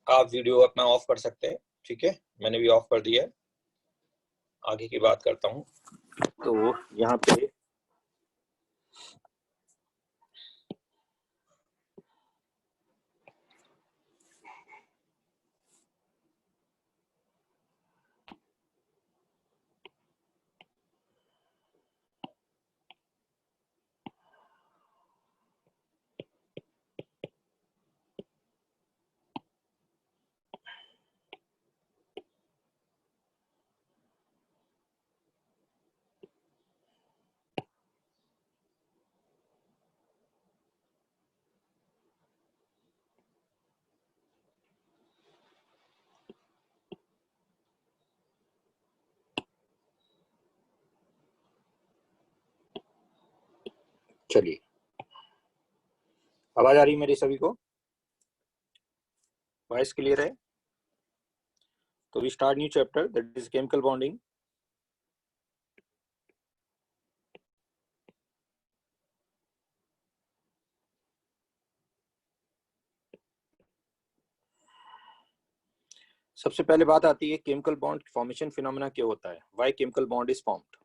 आप वीडियो अपना ऑफ कर सकते हैं, ठीक है, मैंने भी ऑफ कर दिया है। आगे की बात करता हूँ। तो यहाँ पे चलिए, आवाज आ रही है मेरी सभी को? वॉइस क्लियर है? तो we start new chapter, that is chemical bonding. सबसे पहले बात आती है केमिकल बॉन्ड फॉर्मेशन फिनोमेना क्या होता है, why chemical bond is formed.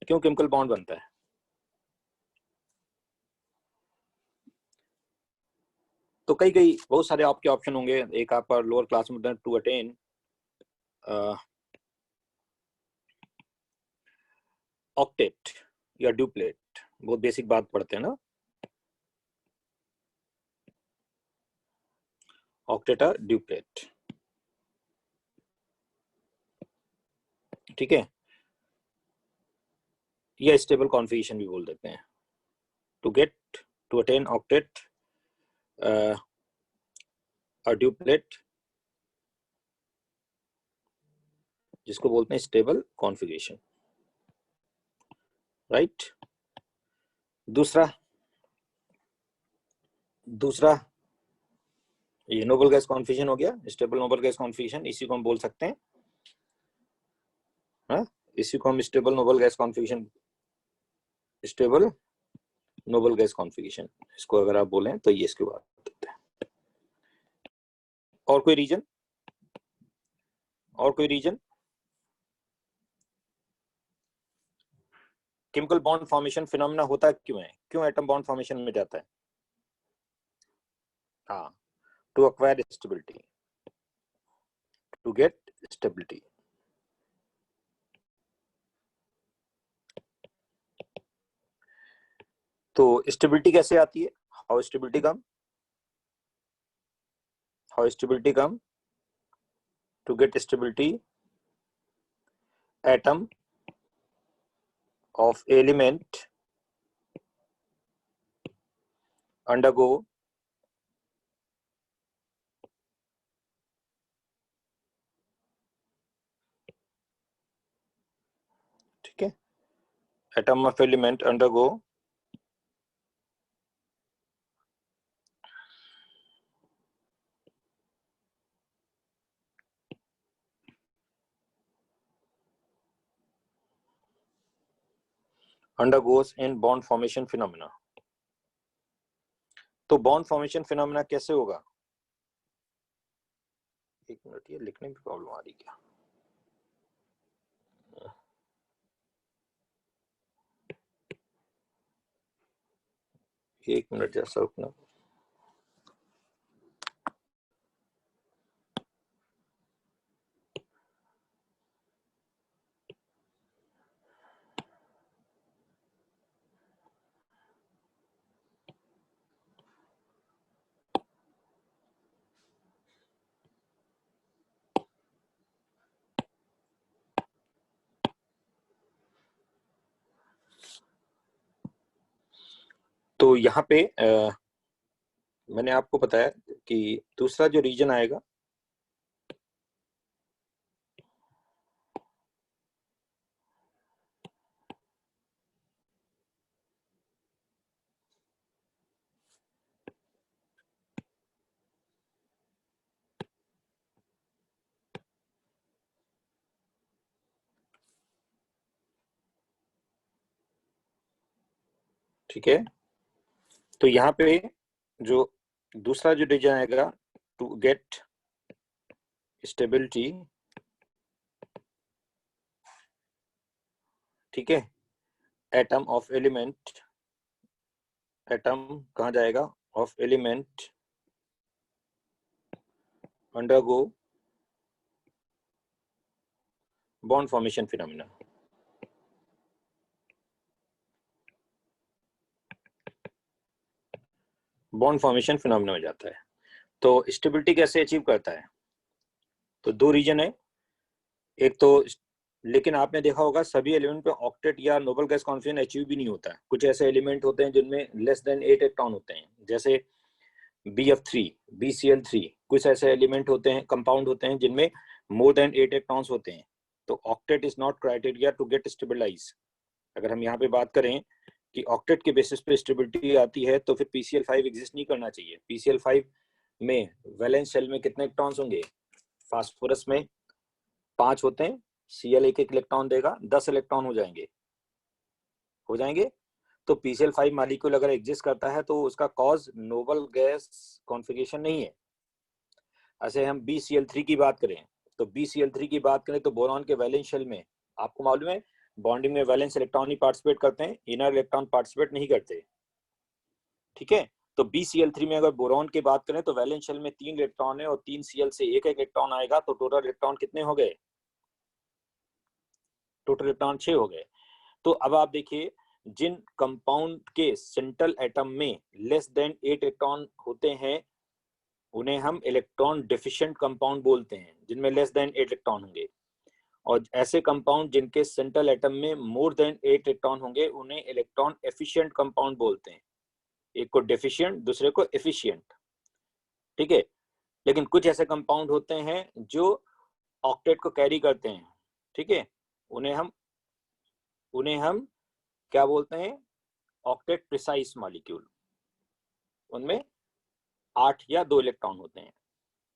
क्यों केमिकल बॉन्ड बनता है? तो कई बहुत सारे आपके ऑप्शन होंगे। एक आपका लोअर क्लास में टू अटेन ऑक्टेट या ड्यूप्लेट, बहुत बेसिक बात पढ़ते हैं ना, ऑक्टेट और ड्यूप्लेट, ठीक है, या स्टेबल कॉन्फ़िगरेशन भी बोल देते हैं। टू अटेन ऑक्टेट और ड्यूप्लेट, जिसको बोलते हैं स्टेबल कॉन्फ़िगरेशन, राइट। दूसरा ये नोबल गैस कॉन्फ़िगरेशन हो गया, स्टेबल नोबल गैस कॉन्फ़िगरेशन, इसी को हम बोल सकते हैं, हाँ, इसी को हम stable noble gas configuration, stable noble gas configuration, इसको अगर आप बोलें तो ये इसके बाद देते हैं। और कोई reason? Chemical bond formation phenomena होता क्यों है, क्यों एटम बॉन्ड फॉर्मेशन में जाता है? हाँ, to acquire stability, to get stability. तो स्टेबिलिटी कैसे आती है? How stability come to get stability, atom of element undergo ठीक है, atom of element undergo undergoes in bond formation phenomena। तो बॉन्ड फॉर्मेशन फिनोमेना कैसे होगा? एक मिनट, ये लिखने में प्रॉब्लम आ रही क्या? एक मिनट जैसा रुकना। तो यहाँ पे मैंने आपको बताया कि दूसरा जो रीजन आएगा, ठीक है, तो यहाँ पे जो दूसरा जो रीजन आएगा, टू गेट स्टेबिलिटी, ठीक है, एटम ऑफ एलिमेंट, एटम कहाँ जाएगा, of element undergo bond formation phenomena. Bond formation phenomena में जाता है। तो स्टेबिलिटी कैसे अचीव करता है, तो दो रीजन है, एक तो, लेकिन आपने देखा होगा सभी एलिमेंट पे ऑक्टेट या नोबल गैस कॉन्फिगरेशन अचीव भी नहीं होता है। कुछ ऐसे एलिमेंट होते हैं जिनमें लेस देन 8 इलेक्ट्रॉन होते हैं, जैसे BF3, BCl3, कुछ ऐसे एलिमेंट होते हैं, कंपाउंड होते हैं जिनमें मोर देन 8 इलेक्ट्रॉन्स होते हैं। तो octet is not criteria to get stabilize. अगर हम यहाँ पे बात करें कि ऑक्टेट के बेसिस पे स्टेबिलिटी आती है, तो फिर PCl5 एग्जिस्ट नहीं करना चाहिए। PCl5 में वैलेंस शेल में कितने इलेक्ट्रॉन्स होंगे, फास्फोरस में 5 होते हैं, Cl एक इलेक्ट्रॉन देगा, 10 इलेक्ट्रॉन हो जाएंगे। तो PCl5 मॉलिक्यूल अगर एग्जिस्ट करता है तो उसका कॉज नोबल गैस कॉन्फिगरेशन नहीं है। ऐसे हम BCl3 की बात करें, तो BCl3 की बात करें तो बोरॉन के वैलेंस शेल में आपको मालूम है बॉन्डिंग में वैलेंस इलेक्ट्रॉन ही पार्टिसिपेट करते हैं, इनर इलेक्ट्रॉन पार्टिसिपेट नहीं करते, ठीक है। तो BCl3 में अगर बोरॉन की बात करें तो वैलेंस शेल में 3 इलेक्ट्रॉन है और 3 Cl से एक इलेक्ट्रॉन आएगा, तो टोटल इलेक्ट्रॉन कितने हो गए, टोटल इलेक्ट्रॉन 6 हो गए। तो अब आप देखिए, जिन कंपाउंड के सेंट्रल एटम में लेस देन 8 इलेक्ट्रॉन होते हैं उन्हें हम इलेक्ट्रॉन डेफिशिएंट कंपाउंड बोलते हैं, जिनमें लेस देन 8 इलेक्ट्रॉन होंगे। और ऐसे कंपाउंड जिनके सेंट्रल एटम में मोर देन 8 इलेक्ट्रॉन होंगे उन्हें इलेक्ट्रॉन एफिशिएंट कंपाउंड बोलते हैं। एक को डेफिशिएंट, दूसरे को एफिशिएंट, ठीक है। लेकिन कुछ ऐसे कंपाउंड होते हैं जो ऑक्टेट को कैरी करते हैं, ठीक है, उन्हें हम क्या बोलते हैं, ऑक्टेट प्रिसाइज मॉलिक्यूल। उनमें 8 या 2 इलेक्ट्रॉन होते हैं,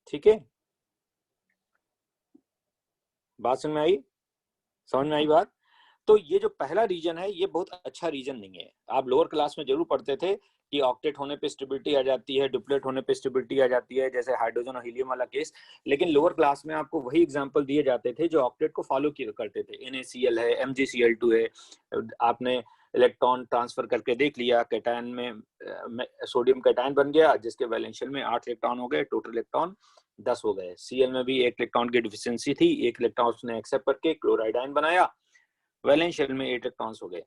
ठीक है। बात समझ में आई बात। तो ये जो पहला रीजन है ये बहुत अच्छा रीजन नहीं है। आप लोअर क्लास में जरूर पढ़ते थे कि ऑक्टेट होने पे स्टेबिलिटी आ जाती है, डुप्लेट होने पे स्टेबिलिटी आ जाती है, जैसे हाइड्रोजन और हीलियम वाला केस। लेकिन लोअर क्लास में आपको वही एग्जांपल दिए जाते थे जो ऑक्टेट को फॉलो करते थे। NaCl है, MgCl2 है, आपने इलेक्ट्रॉन ट्रांसफर करके देख लिया, कैटायन में सोडियम कैटायन बन गया जिसके वैलेंस शेल में 8 इलेक्ट्रॉन हो गए, टोटल इलेक्ट्रॉन 10 हो गए। Cl में भी 1 इलेक्ट्रॉन की डिफिशियंसी थी, 1 इलेक्ट्रॉन उसने एक्सेप्ट करके क्लोराइड आयन बनाया, वैलेंस शेल में 8 इलेक्ट्रॉन्स हो गए।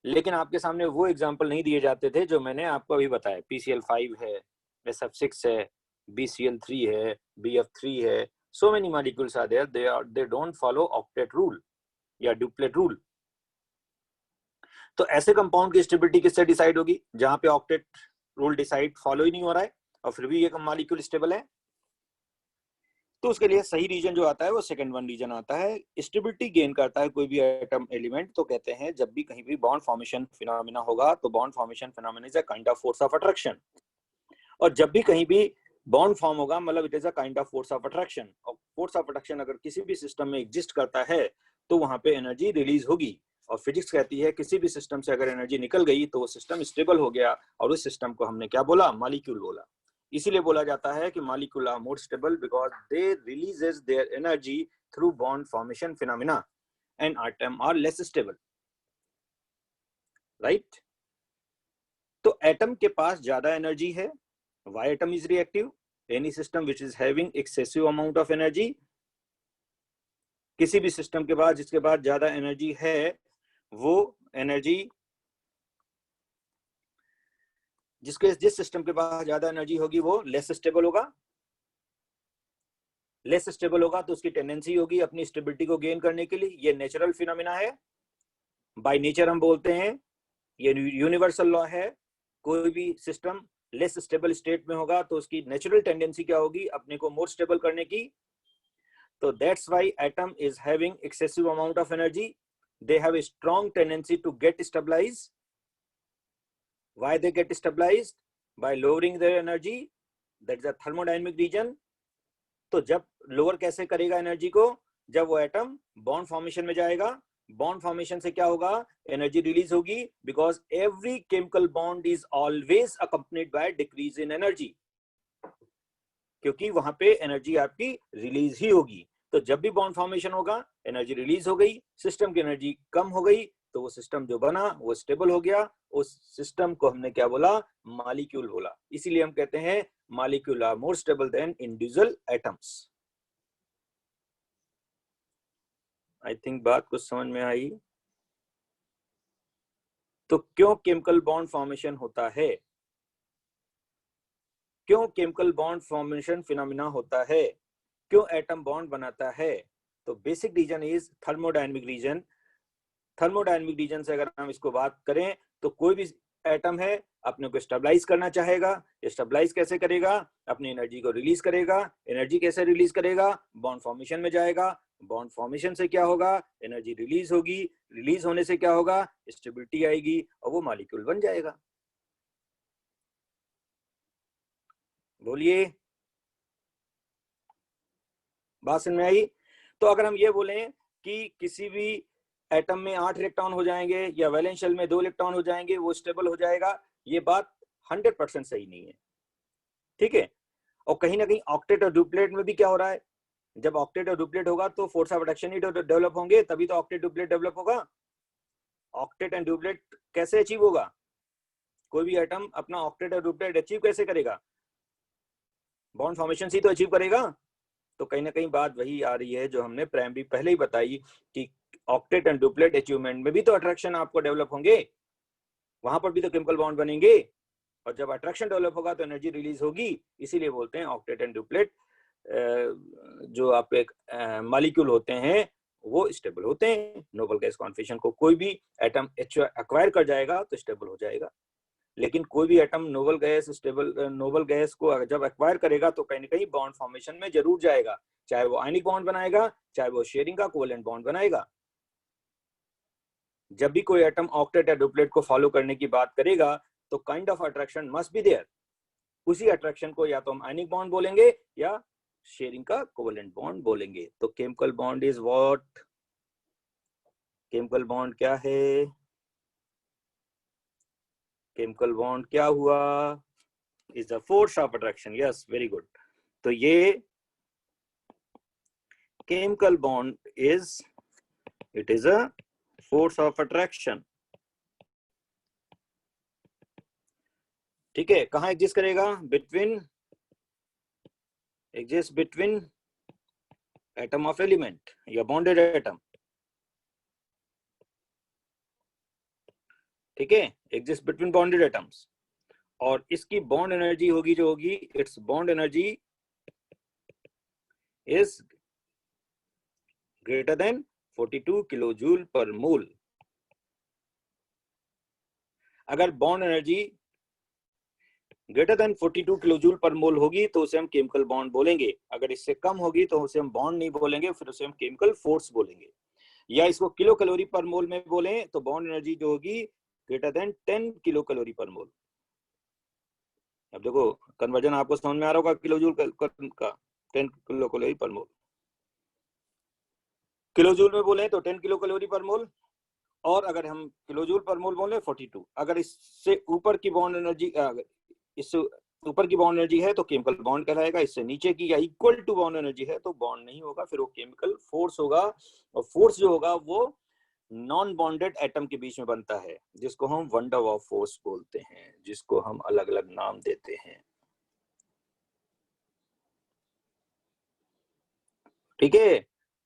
लेकिन आपके सामने वो एग्जांपल नहीं दिए जाते थे जो मैंने आपको अभी बताया। PCl5 है, SF6 है, BCl3 है, BF3 है, so many molecules are there, they don't follow octet rule या डुप्लेट रूल। तो ऐसे कंपाउंड की स्टेबिलिटी किससे डिसाइड होगी, जहां पे ऑक्टेट रूल डिसाइड फॉलो ही नहीं हो रहा है और फिर भी ये मॉलिक्यूल स्टेबल है। तो उसके लिए सही रीजन जो आता है वो सेकंड वन रीजन आता है। स्टेबिलिटी गेन करता है कोई भी एटम एलिमेंट तो कहते हैं जब भी कहीं भी बॉन्ड फॉर्मेशन फिनोमेना होगा, तो bond formation phenomena is a kind of force of attraction. और जब भी कहीं भी बॉन्ड फॉर्म होगा मतलब it is a kind of force of attraction. और फोर्स ऑफ अट्रैक्शन अगर किसी भी सिस्टम में एग्जिस्ट करता है तो वहां पे एनर्जी रिलीज होगी। और फिजिक्स कहती है किसी भी सिस्टम से अगर एनर्जी निकल गई तो वो सिस्टम स्टेबल हो गया, और उस सिस्टम को हमने क्या बोला, मॉलिक्यूल बोला। इसीलिए बोला जाता है कि molecule are more stable because they releases their energy through bond formation phenomena and atom are less stable, right. तो एटम के पास ज्यादा एनर्जी है, why atom is reactive, any system which is having excessive amount of energy, किसी भी system के पास जिसके पास ज्यादा एनर्जी है वो एनर्जी, जिस सिस्टम के पास ज्यादा एनर्जी होगी वो लेस स्टेबल होगा। लेस स्टेबल होगा तो उसकी टेंडेंसी होगी अपनी स्टेबिलिटी को गेन करने के लिए। ये नेचुरल फिनोमेना है, बाय नेचर हम बोलते हैं, ये यूनिवर्सल लॉ है। कोई भी सिस्टम लेस स्टेबल स्टेट में होगा तो उसकी नेचुरल टेंडेंसी क्या होगी, अपने को मोर स्टेबल करने की। तो that's why atom is having excessive amount of energy, they have a strong tendency to get stabilized. Why they get stabilized? By lowering their energy, that is a thermodynamic reason. तो जब lower कैसे करेगा energy को, जब वो atom bond formation में जाएगा। Bond formation से क्या होगा एनर्जी रिलीज होगी, because every chemical bond is always accompanied by decrease in energy, क्योंकि वहां पे एनर्जी आपकी रिलीज ही होगी। तो जब भी बॉन्ड फॉर्मेशन होगा, एनर्जी रिलीज हो गई, सिस्टम की एनर्जी कम हो गई, तो वो सिस्टम जो बना वो स्टेबल हो गया। उस सिस्टम को हमने क्या बोला? मॉलिक्यूल बोला। इसीलिए हम कहते हैं molecule are more stable than individual atoms. I think बात कुछ समझ में आई। तो क्यों केमिकल बॉन्ड फॉर्मेशन होता है? क्यों केमिकल बॉन्ड फॉर्मेशन फिनोमिना होता है? क्यों एटम बॉन्ड बनाता है? तो basic reason is thermodynamic reason. Thermodynamic reason से अगर हम इसको बात करें, तो कोई भी एटम है अपने को स्टेबलाइज करना चाहेगा। स्टेबलाइज कैसे करेगा? अपनी एनर्जी को रिलीज करेगा। एनर्जी कैसे रिलीज करेगा? बॉन्ड फॉर्मेशन में जाएगा। बॉन्ड फॉर्मेशन से क्या होगा? एनर्जी रिलीज होगी। रिलीज होने से क्या होगा? स्टेबिलिटी आएगी और वो मॉलिक्यूल बन जाएगा। बोलिए, बात समझ में आई? तो अगर हम ये बोलें कि किसी भी एटम में 8 इलेक्ट्रॉन हो जाएंगे या वैलेंस शेल में 2 इलेक्ट्रॉन हो जाएंगे, वो स्टेबल हो जाएगा, ये बात 100% सही नहीं है। ठीक है। और कहीं ना कहीं ऑक्टेट और डुप्लेट में भी क्या हो रहा है? जब ऑक्टेट और डुप्लेट होगा तो force of attraction he develop होंगे, तभी तो ऑक्टेट डुप्लेट डेवलप होगा। ऑक्टेट एंड डुप्लेट कैसे अचीव होगा? कोई भी एटम अपना ऑक्टेट और डुप्लेट अचीव कैसे करेगा? बॉन्ड फॉर्मेशन से ही तो अचीव करेगा। तो कहीं ना कहीं बात वही आ रही है जो हमने प्राइमरी पहले ही बताई कि ऑक्टेट एंड डुप्लेट अचीवमेंट में भी तो अट्रैक्शन आपको डेवलप होंगे, वहां पर भी तो केमिकल बॉन्ड बनेंगे, और जब अट्रैक्शन डेवलप होगा तो एनर्जी रिलीज होगी। इसीलिए बोलते हैं ऑक्टेट एंड डुप्लेट जो आपके मॉलिक्यूल होते हैं वो स्टेबल होते हैं। नोबल गैस कॉन्फिगरेशन को कोई भी एटम एक्वायर कर जाएगा तो स्टेबल हो जाएगा, लेकिन कोई भी एटम नोबल गैस को जब एक्वायर करेगा तो कहीं ना कहीं बॉन्ड फॉर्मेशन में जरूर जाएगा, चाहे वो आयनिक बॉन्ड बनाएगा, चाहे वो शेयरिंग का कोवेलेंट बॉन्ड बनाएगा। जब भी कोई एटम ऑक्टेट या डुप्लेट को फॉलो करने की बात करेगा तो kind of attraction must be there. उसी अट्रैक्शन को या तो हम आयनिक बॉन्ड बोलेंगे या शेयरिंग का कोवेलेंट बॉन्ड बोलेंगे। तो chemical bond is what? Chemical bond क्या है? केमिकल बॉन्ड क्या हुआ? Is the force of attraction. Yes, very good. तो ये chemical bond it is a force of attraction. ठीक है। कहां एग्जिस्ट करेगा? Exist between atom of element या बॉन्डेड एटम। ठीक है, एग्जिस्ट बिटवीन बॉन्डेड एटम्स। और इसकी बॉन्ड एनर्जी होगी जो होगी, it's bond energy is greater than 42 kilo joule per mole. अगर bond energy greater than 42 kilo joule per mole होगी तो उसे हम केमिकल बॉन्ड बोलेंगे। अगर इससे कम होगी तो उसे हम बॉन्ड नहीं बोलेंगे, फिर उसे हम केमिकल फोर्स बोलेंगे। या इसको किलो कैलोरी पर मोल में बोलें तो बॉन्ड एनर्जी जो होगी ग्रेटर देन 10 किलो कैलोरी पर मोल। अब देखो कन्वर्जन आपको समझ में आ रहा होगा, किलो जूल का 10 किलो कैलोरी पर मोल। किलो जूल में बोले तो 10 किलो कैलोरी पर मोल, और अगर हम किलो जूल पर मोल बोले 42। अगर इससे ऊपर की बॉन्ड एनर्जी, इससे ऊपर की बॉन्ड एनर्जी है तो केमिकल बॉन्ड कहलाएगा। इससे नीचे की या इक्वल टू बॉन्ड एनर्जी है तो बॉन्ड नहीं होगा, फिर वो केमिकल फोर्स होगा। और फोर्स जो होगा वो नॉन बॉन्डेड एटम के बीच में बनता है, जिसको हम वन डर वाल्स फोर्स बोलते हैं, जिसको हम अलग अलग नाम देते हैं। ठीक है।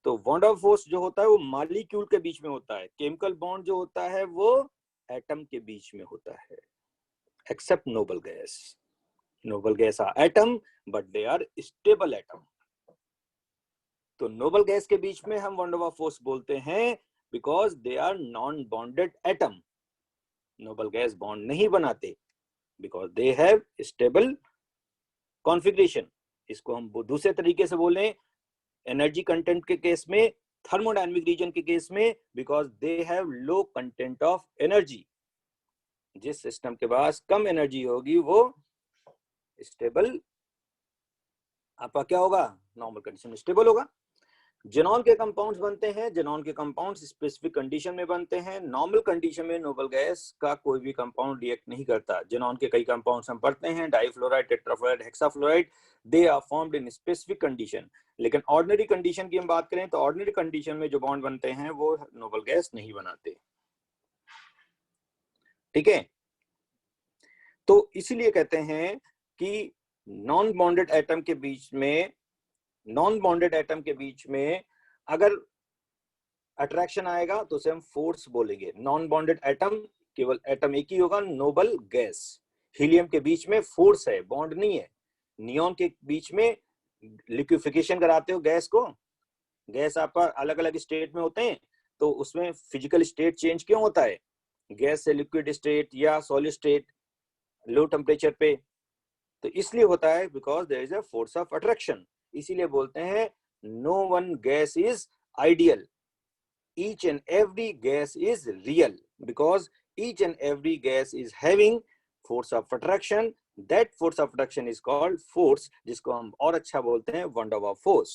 तो वन डर वाल्स फोर्स जो होता है वो मॉलिक्यूल के बीच में होता है। केमिकल बॉन्ड जो होता है वो एटम के बीच में होता है, except noble gas. Noble gas are atom but they are stable atom. तो नोबल गैस के बीच में हम वन डर वाल्स फोर्स बोलते हैं because they are non bonded atom. Noble gas bond नहीं बनाते because they have stable configuration. इसको हम दूसरे तरीके से बोलें, एनर्जी कंटेंट के केस में, थर्मोडायनेमिक रीजन के केस में, because they have low content of energy. जिस सिस्टम के पास कम एनर्जी होगी वो स्टेबल, आपका क्या होगा? नॉर्मल कंडीशन में स्टेबल होगा। जेनॉन के कंपाउंड्स बनते हैं, जेनॉन के कंपाउंड्स स्पेसिफिक कंडीशन में बनते हैं। नॉर्मल कंडीशन में नोबल गैस का कोई भी कंपाउंड रिएक्ट नहीं करता। जेनॉन के कई कंपाउंड्स हम पढ़ते हैं, difluoride, tetrafluoride, hexafluoride, they are formed in specific condition. लेकिन ऑर्डिनरी कंडीशन की हम बात करें तो ऑर्डिनरी कंडीशन में जो बॉन्ड बनते हैं वो नोबल गैस नहीं बनाते। ठीक है, तो इसीलिए कहते हैं कि नॉन बॉन्डेड एटम के बीच में, नॉन बॉन्डेड एटम के बीच में अगर अट्रैक्शन आएगा तो उसे हम फोर्स बोलेंगे। नॉन बॉन्डेड एटम, केवल एटम एक ही होगा, नोबल गैस। हीलियम के बीच में फोर्स है, बॉन्ड नहीं है। नियॉन के बीच में लिक्विफिकेशन कराते हो गैस को, गैस आपका अलग अलग स्टेट में होते हैं, तो उसमें फिजिकल स्टेट चेंज क्यों होता है? गैस से लिक्विड स्टेट या सॉलिड स्टेट लो टेम्परेचर पे, तो इसलिए होता है because there is a force of attraction. इसीलिए बोलते हैं no one gas is ideal, each and every gas is real because each and every gas is having force of attraction. That force of attraction is called force, जिसको हम और अच्छा बोलते हैं van der Waals force,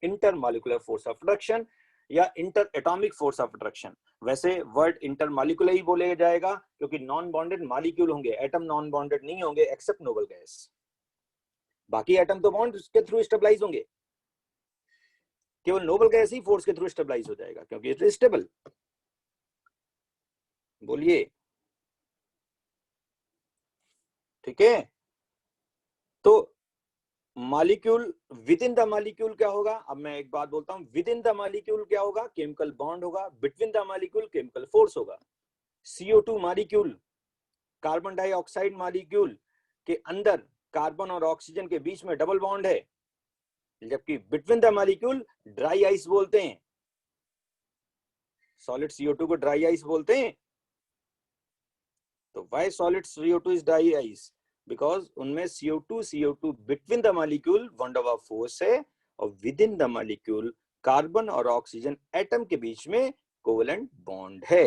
intermolecular force of attraction या inter atomic force of attraction. वैसे word intermolecular ही बोले जाएगा क्योंकि नॉन बॉन्डेड मॉलिक्यूल होंगे, एटम नॉन बॉन्डेड नहीं होंगे एक्सेप्ट नोबल गैस। बाकी एटम तो बॉन्ड के थ्रू स्टेबलाइज होंगे, केवल नोबल गैस ही फोर्स के थ्रू स्टेबलाइज हो जाएगा क्योंकि इट इज स्टेबल। बोलिए, ठीक है। तो molecule, with in the molecule क्या होगा? अब मैं एक बात बोलता हूं, विद इन द मॉलिक्यूल क्या होगा? केमिकल बॉन्ड होगा। Between the molecule chemical force होगा। CO2 molecule, carbon dioxide molecule के अंदर कार्बन और ऑक्सीजन के बीच में डबल बॉन्ड है, जबकि between the molecule dry ice बोलते हैं। सॉलिड CO2 को ड्राई आइस बोलते हैं। तो why solid CO2 is dry ice? Because उनमें CO2 between the molecule van der Waals force है, और within the molecule carbon और ऑक्सीजन एटम के बीच में कोवेलेंट बॉन्ड है।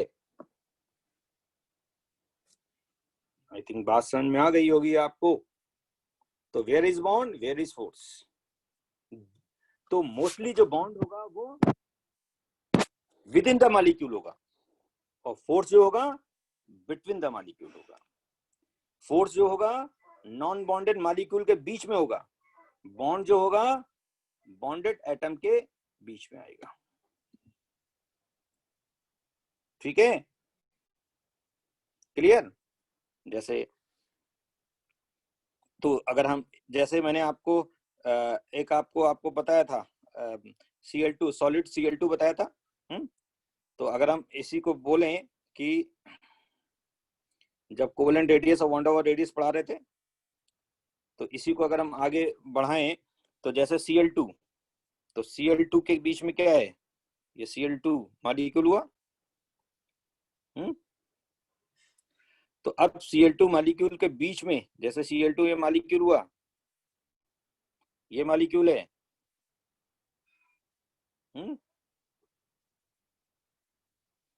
आई थिंक बात समझ में आ गई होगी आपको। तो where is bond, where is force? तो मोस्टली जो बॉन्ड होगा वो विद इन द मॉलिक्यूल होगा, और फोर्स जो होगा बिटवीन द मॉलिक्यूल होगा। फोर्स जो होगा नॉन बॉन्डेड मॉलिक्यूल के बीच में होगा, बॉन्ड जो होगा बॉन्डेड एटम के बीच में आएगा। ठीक है, क्लियर? जैसे तो अगर हम, जैसे मैंने आपको एक आपको बताया था Cl2, सॉलिड Cl2 बताया था। तो अगर हम इसी को बोलें कि जब कोवेलेंट रेडियस और वन डर वाल्स रेडियस पढ़ा रहे थे, तो इसी को अगर हम आगे बढ़ाएं तो जैसे Cl2, तो Cl2 के बीच में क्या है? ये Cl2 मॉलिक्यूल हुआ। तो अब Cl2 मॉलिक्यूल के बीच में, जैसे Cl2 ये मॉलिक्यूल हुआ, ये मॉलिक्यूल है,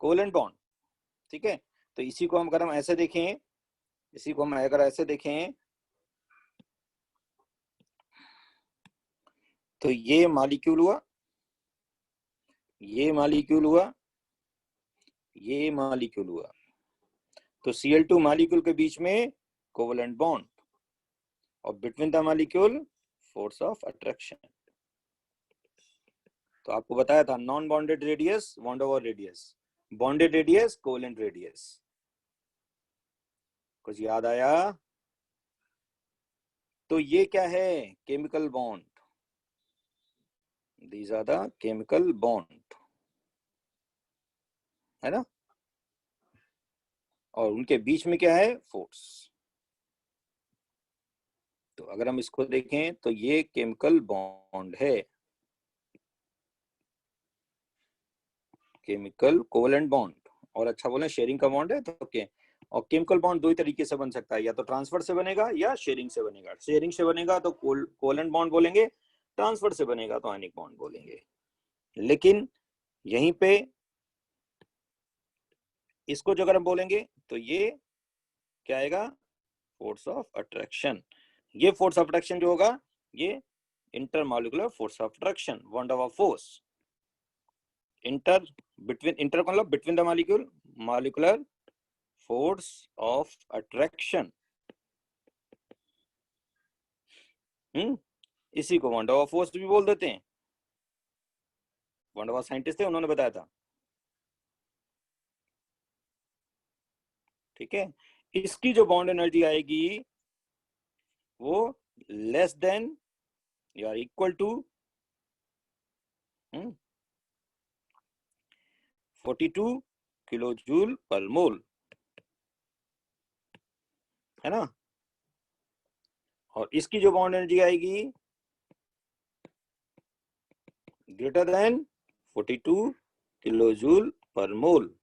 कोवेलेंट बॉन्ड। ठीक है, तो इसी को हम अगर हम ऐसे देखें, इसी को हम अगर ऐसे देखें तो ये मॉलिक्यूल हुआ, ये मॉलिक्यूल हुआ, ये मॉलिक्यूल हुआ। तो Cl2 मॉलिक्यूल के बीच में कोवेलेंट बॉन्ड, और between the molecule force of attraction. तो आपको बताया था non bonded radius van der Waals radius, bonded radius covalent radius. कुछ याद आया? तो ये क्या है? Chemical bond. These are the chemical bond, है ना? और उनके बीच में क्या है? फोर्स। तो अगर हम इसको देखें तो ये केमिकल बॉन्ड है, केमिकल कोवेलेंट बॉन्ड, और अच्छा बोले शेयरिंग का बॉन्ड है। तो ओके, और केमिकल बॉन्ड दो ही तरीके से बन सकता है, या तो ट्रांसफर से बनेगा या शेयरिंग से बनेगा। शेयरिंग से बनेगा तो कोवेलेंट बॉन्ड बोलेंगे, ट्रांसफर से बनेगा तो आयनिक बॉन्ड बोलेंगे। लेकिन यहीं पे इसको जो अगर हम बोलेंगे तो ये क्या आएगा? Force of attraction. ये फोर्स ऑफ अट्रैक्शन जो होगा ये intermolecular force of attraction, one डा फोर्स इंटर मतलब between the molecule, molecular force of attraction. इसी को वन डा फोर्स भी बोल देते हैं। वन डा साइंटिस्ट थे, उन्होंने बताया था। ठीक है, इसकी जो बॉन्ड एनर्जी आएगी वो लेस देन या equal to 42 kilo joule per mole, है ना। और इसकी जो बॉन्ड एनर्जी आएगी greater than 42 kilo joule per mole,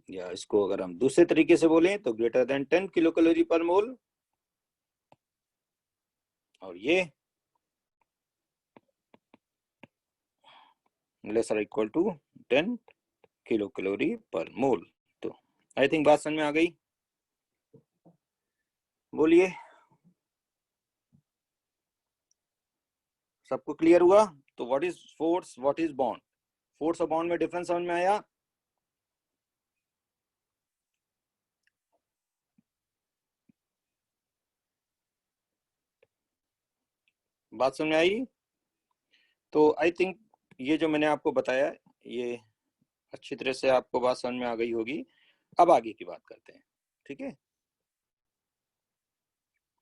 या इसको अगर हम दूसरे तरीके से बोलें तो ग्रेटर देन 10 किलो कैलोरी पर मोल। और ये लेस और इक्वल टू 10 किलो कैलोरी पर मोल। तो आई थिंक बात समझ में आ गई, बोलिए सबको क्लियर हुआ। तो what is force, what is bond, force और बॉन्ड में डिफरेंस समझ में आया। बात समझ में आई। तो आई थिंक ये जो मैंने आपको बताया ये अच्छी तरह से आपको बात समझ में आ गई होगी। अब आगे की बात करते हैं। ठीक है,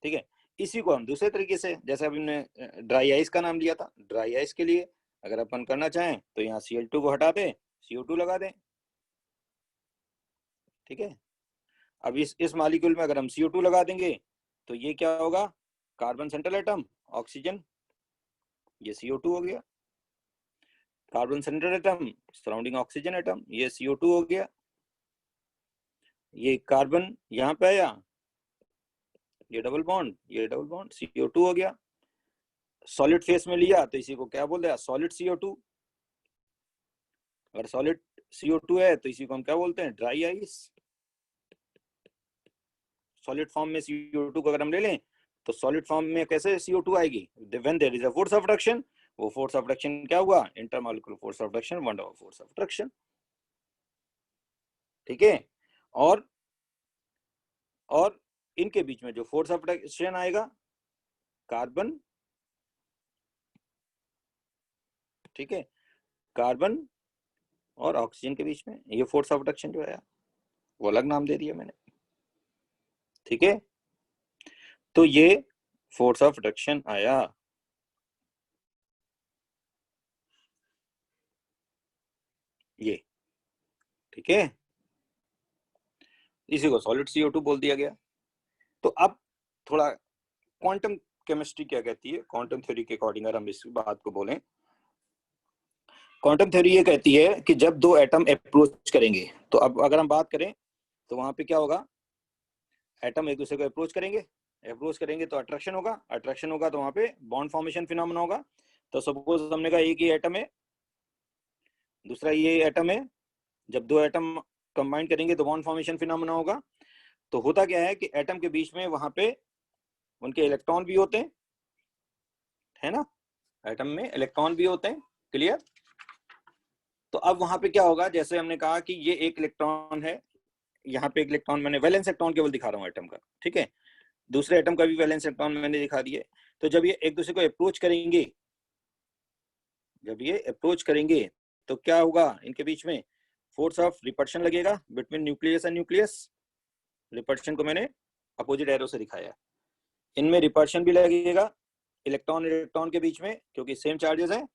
ठीक है। इसी को हम दूसरे तरीके से, जैसे अभी हमने ड्राई आइस का नाम लिया था, ड्राई आइस के लिए अगर अपन करना चाहें तो यहाँ Cl2 को हटा दें, CO2 लगा दें। ठीक है, अब इस मॉलिक्यूल में अगर हम CO2 लगा देंगे तो ये क्या होगा, कार्बन सेंट्रल एटम, ऑक्सीजन, ये CO2 हो गया। Carbon central atom surrounding oxygen atom, ये CO2 हो गया। ये कार्बन यहाँ पे आया, ये डबल बॉन्ड, ये डबल बॉन्ड, CO2 हो गया। सॉलिड फेस में लिया तो इसी को क्या बोल दिया, सॉलिड CO2। अगर सॉलिड CO2 है तो इसी को हम क्या बोलते हैं, ड्राई आइस। सॉलिड फॉर्म में CO2 को अगर हम ले लें तो सॉलिड फॉर्म में कैसे CO2 आएगी, when there is a force of attraction. वो फोर्स ऑफ अट्रैक्शन क्या हुआ, intermolecular force of attraction, one over force of attraction. ठीक है, और इनके बीच में जो फोर्स ऑफ अट्रैक्शन आएगा, कार्बन, ठीक है, कार्बन और ऑक्सीजन के बीच में ये फोर्स ऑफ अट्रैक्शन जो आया वो अलग नाम दे दिया मैंने। ठीक है, तो ये फोर्स ऑफ अट्रैक्शन आया। ये ठीक है, इसी को सॉलिड CO2 बोल दिया गया। तो अब थोड़ा क्वांटम केमिस्ट्री क्या कहती है, क्वांटम थ्योरी के अकॉर्डिंग अगर हम इस बात को बोलें, क्वांटम थ्योरी ये कहती है कि जब दो एटम अप्रोच करेंगे, तो अब अगर हम बात करें तो वहां पे क्या होगा, एटम एक दूसरे को अप्रोच करेंगे तो अट्रैक्शन होगा तो वहां पे बॉन्ड फॉर्मेशन फिनोमेना होगा। तो सपोज हमने कहा एक ही एटम है, दूसरा ये एटम है, जब दो एटम कंबाइन करेंगे तो बॉन्ड फॉर्मेशन फिनोमेना होगा। तो होता क्या है कि एटम के बीच में वहां पे उनके इलेक्ट्रॉन भी होते हैं, है ना, एटम में इलेक्ट्रॉन भी होते हैं, क्लियर। तो अब वहां पे क्या होगा, जैसे हमने कहा कि ये एक इलेक्ट्रॉन है, यहाँ पे एक इलेक्ट्रॉन, मैंने वैलेंस इलेक्ट्रॉन केवल दिखा रहा हूँ एटम का, ठीक है, दूसरे एटम का भी वैलेंस इलेक्ट्रॉन मैंने दिखा दिया। तो जब ये एक दूसरे को अप्रोच करेंगे, तो क्या होगा, इनके बीच में फोर्स ऑफ रिपल्शन लगेगा between nucleus and nucleus. Repulsion को मैंने अपोजिट एरो से दिखाया, इनमें रिपल्शन भी लगेगा इलेक्ट्रॉन इलेक्ट्रॉन के बीच में क्योंकि सेम चार्जेस हैं,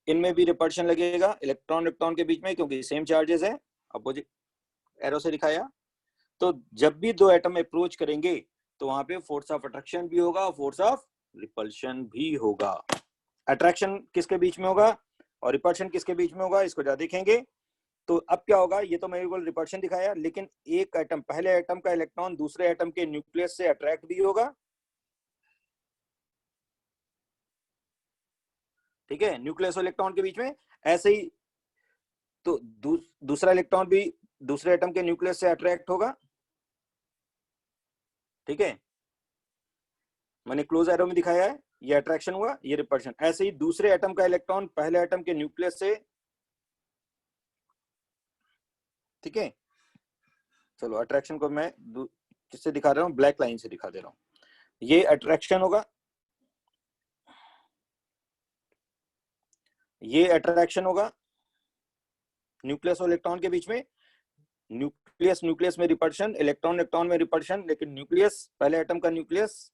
इनमें भी रिपल्शन लगेगा इलेक्ट्रॉन इलेक्ट्रॉन के बीच में क्योंकि सेम चार्जेस है, अपोजिट एरो से दिखाया। तो जब भी दो एटम अप्रोच करेंगे तो वहां पे फोर्स ऑफ अट्रैक्शन भी होगा, फोर्स ऑफ रिपल्शन भी होगा। अट्रैक्शन किसके बीच में होगा और रिपल्शन किसके बीच में होगा, इसको जरा देखेंगे। तो अब क्या होगा, ये तो मैंने रिपल्शन दिखाया, लेकिन एक एटम, पहले एटम का इलेक्ट्रॉन दूसरे एटम के न्यूक्लियस से अट्रैक्ट भी होगा, ठीक है, न्यूक्लियस और इलेक्ट्रॉन के बीच में। ऐसे ही तो दूसरा इलेक्ट्रॉन भी दूसरे एटम के न्यूक्लियस से अट्रैक्ट होगा, ठीक है। मैंने क्लोज एरो में दिखाया है, ये अट्रैक्शन हुआ, ये रिपल्शन। ऐसे ही दूसरे एटम का इलेक्ट्रॉन पहले एटम के न्यूक्लियस से, ठीक है, चलो अट्रैक्शन को मैं किससे दिखा रहा हूँ, ब्लैक लाइन से दिखा दे रहा हूँ। ये अट्रैक्शन होगा, ये अट्रैक्शन होगा न्यूक्लियस और इलेक्ट्रॉन के बीच में, न्यूक्लियस न्यूक्लियस में रिपल्शन, इलेक्ट्रॉन इलेक्ट्रॉन में रिपल्शन, लेकिन न्यूक्लियस पहले एटम का न्यूक्लियस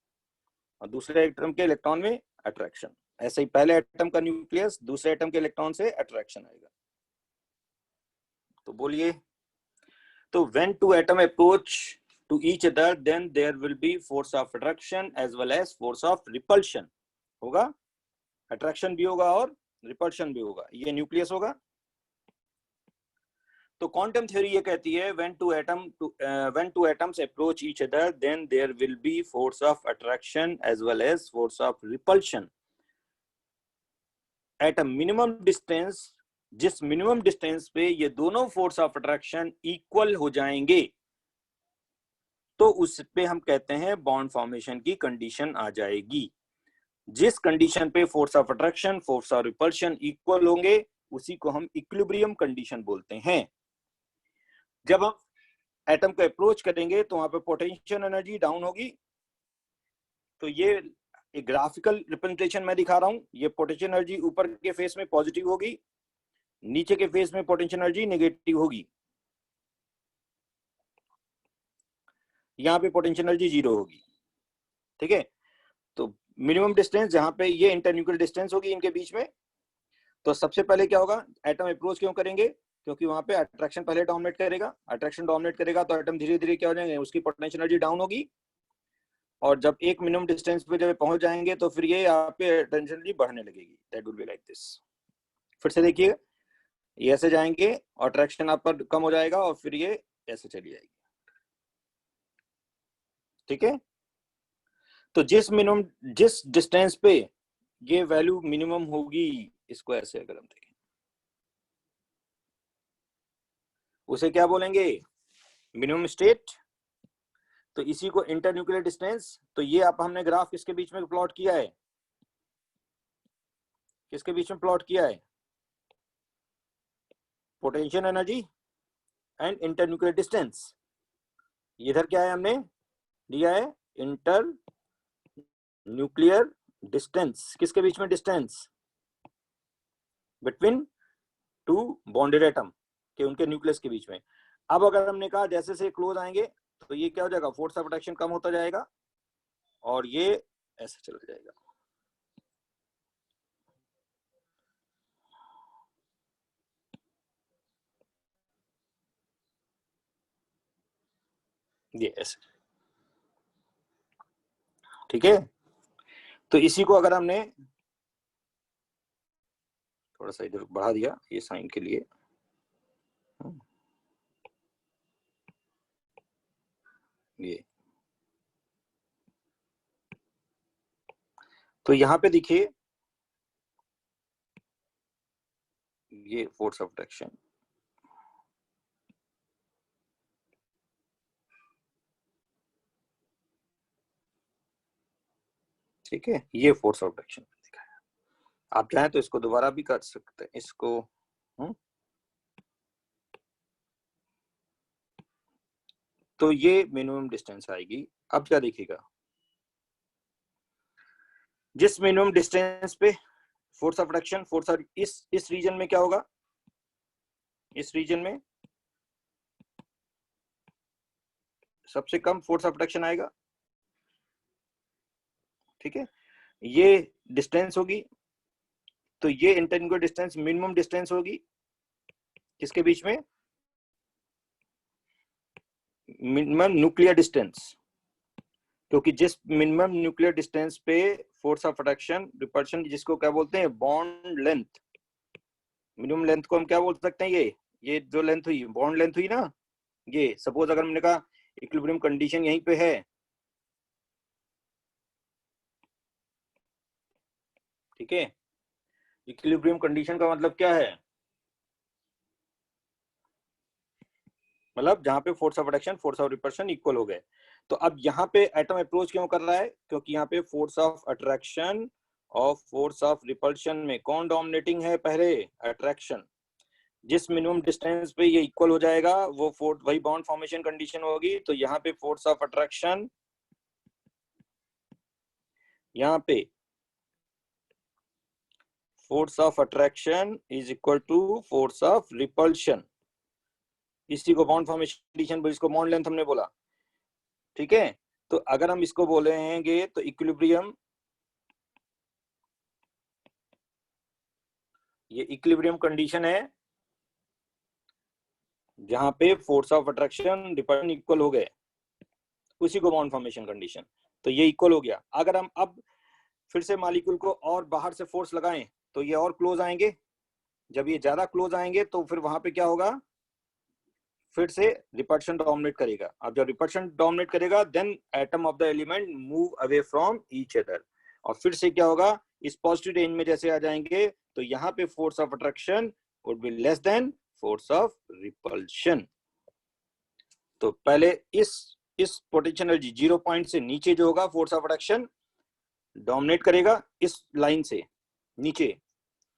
और दूसरे एटम के इलेक्ट्रॉन में अट्रैक्शन। ऐसे ही पहले एटम का न्यूक्लियस दूसरे एटम के इलेक्ट्रॉन से अट्रैक्शन आएगा। तो बोलिए, तो when two atom approach to each other then there will be force of attraction as well as force of repulsion होगा, अट्रैक्शन भी होगा और रिपल्शन भी होगा। ये न्यूक्लियस होगा। तो क्वांटम थ्योरी ये कहती है when two atoms approach each other then there will be force of attraction as well as force of repulsion at a minimum distance। जिस मिनिमम डिस्टेंस पे ये दोनों फोर्स ऑफ अट्रैक्शन इक्वल हो जाएंगे तो उस पे हम कहते हैं बॉन्ड फॉर्मेशन की कंडीशन आ जाएगी। जिस कंडीशन पे force of attraction force of repulsion equal होंगे उसी को हम इक्विलिब्रियम कंडीशन बोलते हैं। जब हम एटम को अप्रोच करेंगे तो वहां पे पोटेंशियल एनर्जी डाउन होगी। तो ये एक ग्राफिकल रिप्रेजेंटेशन मैं दिखा रहा हूं। ये पोटेंशियल एनर्जी ऊपर के फेस में पॉजिटिव होगी, नीचे के फेस में पोटेंशियल एनर्जी नेगेटिव होगी। यहाँ पे पोटेंशियल एनर्जी 0 होगी, ठीक है। तो मिनिमम डिस्टेंस जहां पे ये इंटरन्यूक्लियर डिस्टेंस होगी इनके बीच में, तो सबसे पहले क्या होगा, एटम अप्रोच क्यों करेंगे, क्योंकि वहां पे अट्रैक्शन पहले डोमिनेट करेगा। अट्रैक्शन डोमिनेट करेगा तो एटम धीरे धीरे क्या हो जाएंगे, उसकी पोटेंशियल एनर्जी डाउन होगी। और जब एक मिनिमम डिस्टेंस पे जब पहुंच जाएंगे तो फिर ये यहाँ पे पोटेंशियल एनर्जी बढ़ने लगेगी। That will be like this. फिर से देखिए, ये ऐसे जाएंगे और अट्रैक्शन आप पर कम हो जाएगा और फिर ये ऐसे चली जाएगी, ठीक है। तो जिस डिस्टेंस पे ये वैल्यू मिनिमम होगी, इसको ऐसे अगर हम देखें उसे क्या बोलेंगे, मिनिमम स्टेट। तो इसी को इंटरन्यूक्लियर डिस्टेंस। तो ये आप हमने ग्राफ किसके बीच में प्लॉट किया है, किसके बीच में प्लॉट किया है, potential energy and internuclear distance. इधर क्या है हमने दिया है, इंटर न्यूक्लियर डिस्टेंस। किसके बीच में distance, between two bonded atom के उनके न्यूक्लियस के बीच में। अब अगर हमने कहा जैसे से क्लोज आएंगे तो ये क्या हो जाएगा, फोर्स ऑफ अट्रैक्शन कम होता जाएगा और ये ऐसे चला जाएगा। ये ऐसे, ठीक है। तो इसी को अगर हमने थोड़ा सा इधर बढ़ा दिया ये साइन के लिए, ये तो यहां पे देखिए ये फोर्स ऑफ अट्रैक्शन, ठीक है, ये फोर्स ऑफ अट्रैक्शन दिखाया। आप चाहें तो इसको दोबारा भी कर सकते हैं, इसको तो ये मिनिमम डिस्टेंस आएगी। अब क्या देखिएगा, जिस मिनिमम डिस्टेंस पे force of attraction force of इस रीजन में क्या होगा, इस रीजन में सबसे कम फोर्स ऑफ अट्रैक्शन आएगा, ठीक है। ये डिस्टेंस होगी तो ये इंटरन्यूक्लियर डिस्टेंस मिनिमम डिस्टेंस होगी किसके बीच में, मिनिमम न्यूक्लियर डिस्टेंस। क्योंकि जिस मिनिमम न्यूक्लियर डिस्टेंस पे फोर्स ऑफ अट्रैक्शन रिपल्शन, जिसको क्या बोलते हैं, बॉन्ड लेंथ, मिनिमम लेंथ को हम क्या बोल सकते हैं, ये जो लेंथ हुई बॉन्ड लेंथ हुई ना, ये सपोज अगर हमने कहा इक्विलिब्रियम कंडीशन यहीं पे है, ठीक है। इक्विलिब्रियम कंडीशन का मतलब क्या है, मतलब जहां पे force of attraction force of repulsion equal हो गए। तो अब यहाँ पे एटम अप्रोच क्यों कर रहा है? क्योंकि यहाँ पे फोर्स ऑफ अट्रैक्शन और फोर्स ऑफ रिपल्शन में कौन डोमिनेटिंग है? पहले अट्रैक्शन। जिस मिनिमम डिस्टेंस पे ये इक्वल हो जाएगा वो फोर्स, वही बॉन्ड फॉर्मेशन कंडीशन होगी। तो यहाँ पे फोर्स ऑफ अट्रैक्शन, यहाँ पे force of attraction is equal to force of repulsion. इसी को बॉन्ड फॉर्मेशन कंडीशन, इसको बॉन्ड लेंथ हमने बोला, ठीक है। तो अगर हम इसको बोलेंगे तो इक्विलिब्रियम, ये इक्विलिब्रियम कंडीशन है जहां पे force of attraction repulsion equal हो गए, उसी को बॉन्ड फॉर्मेशन कंडीशन। तो ये इक्वल हो गया। अगर हम अब फिर से मॉलिक्यूल को और बाहर से फोर्स लगाएं तो ये और क्लोज आएंगे। जब ये ज्यादा क्लोज आएंगे तो फिर वहां पे क्या होगा? फिर से रिपल्शन डोमिनेट करेगा। अब जब रिपल्शन डोमिनेट करेगा then atom of the element move away from each other, और फिर से क्या होगा? इस पॉजिटिव रेंज में जैसे आ जाएंगे तो यहाँ पे force of attraction would be less than force of repulsion. तो पहले इस पोटेंशियल एनर्जी 0 पॉइंट से नीचे जो होगा फोर्स ऑफ अट्रैक्शन डोमिनेट करेगा, इस लाइन से नीचे,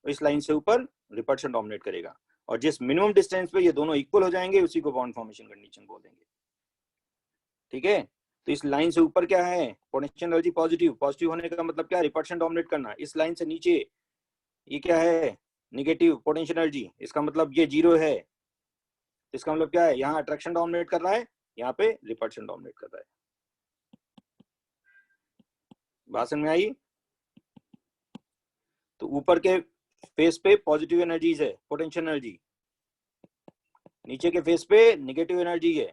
इस लाइन से ऊपर रिपल्शन डोमिनेट करेगा। और जिस मिनिमम डिस्टेंस पे ये दोनों इक्वल हो जाएंगे उसी को बॉन्ड फॉर्मेशन कंडीशन बोलेंगे, ठीक है। तो इस लाइन से ऊपर क्या है? Potential energy positive. पॉजिटिव होने का मतलब क्या? रिपल्शन डोमिनेट करना। इस लाइन से नीचे ये क्या है? Negative potential energy. इसका मतलब ये 0 है। इसका मतलब क्या है? यहाँ अट्रैक्शन डोमिनेट कर रहा है, यहाँ पे रिपल्शन डोमिनेट कर रहा है। बात समझ में आई? तो ऊपर के फेस पे पॉजिटिव एनर्जीज है, पोटेंशियल एनर्जी, नीचे के फेस पे नेगेटिव एनर्जी है।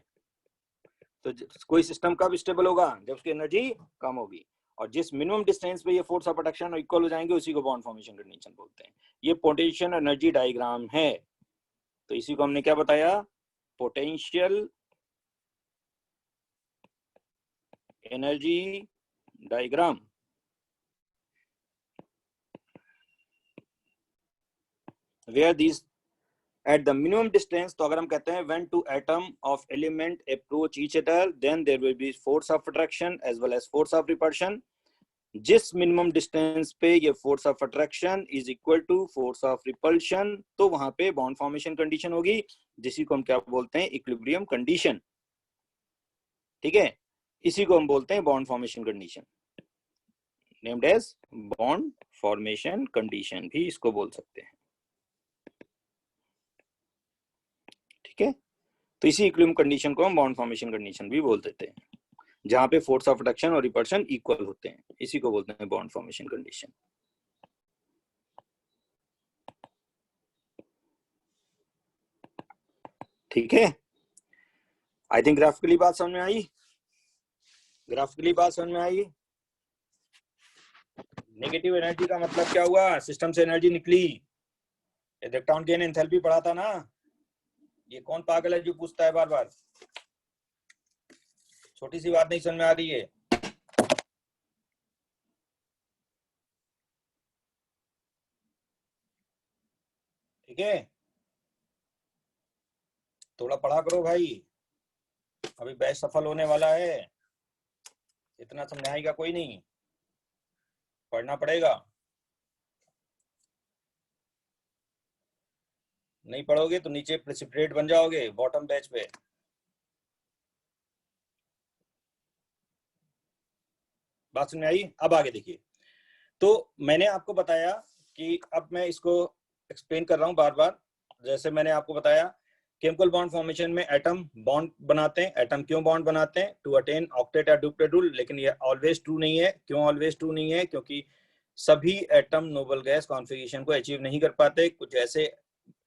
तो कोई सिस्टम कब स्टेबल होगा? जब उसकी एनर्जी कम होगी। और जिस मिनिमम डिस्टेंस पे ये फोर्स ऑफ अट्रैक्शन इक्वल हो जाएंगे उसी को बॉन्ड फॉर्मेशन कंडीशन बोलते हैं। ये पोटेंशियल एनर्जी डायग्राम है। तो इसी को हमने क्या बताया? Potential energy diagram. Where these at the minimum distance, तो अगर हम कहते हैं when two atom of element approach each other then there will be force of attraction as well as force of repulsion। जिस मिनिमम डिस्टेंस पे ये force of attraction is equal to force of repulsion, तो वहां पे bond formation condition होगी, जिसी को हम क्या बोलते हैं? इक्विलिब्रियम कंडीशन, ठीक है। इसी को हम बोलते हैं bond formation condition, named as bond formation condition भी इसको बोल सकते हैं, ठीक है। तो इसी इक्विलिब्रियम कंडीशन को हम बॉन्ड फॉर्मेशन कंडीशन भी बोल देते हैं, जहां पे फोर्स ऑफ अट्रैक्शन और रिपल्शन इक्वल होते हैं। इसी को बोलते हैं बॉन्ड फॉर्मेशन कंडीशन, ठीक है। आई थिंक ग्राफिकली बात समझ में आई? ग्राफिकली बात समझ में आई? नेगेटिव एनर्जी का मतलब क्या हुआ? सिस्टम से एनर्जी निकली। इलेक्ट्रॉन गेन एंथैल्पी पढ़ा था ना। ये कौन पागल है जो पूछता है बार बार? छोटी सी बात नहीं समझ में आ रही है? ठीक है, थोड़ा पढ़ा करो भाई, अभी बैच सफल होने वाला है। इतना समझाएगा कोई नहीं, पढ़ना पड़ेगा। नहीं पढ़ोगे तो नीचे प्रेसिपिटेट बन जाओगे बॉटम बैच पे। बात समझ में आई? अब आगे देखिए। तो मैंने आपको बताया कि अब मैं इसको एक्सप्लेन कर रहा हूं बार बार। जैसे मैंने आपको बताया केमिकल बॉन्ड फॉर्मेशन में एटम बॉन्ड बनाते हैं। एटम क्यों बॉन्ड बनाते हैं? टू अटेन ऑक्टेट या डुप्लेट रूल। लेकिन ये ऑलवेज ट्रू नहीं है। क्यों ऑलवेज ट्रू नहीं है? क्योंकि सभी एटम नोबल गैस कॉन्फ़िगरेशन को अचीव नहीं कर पाते। कुछ ऐसे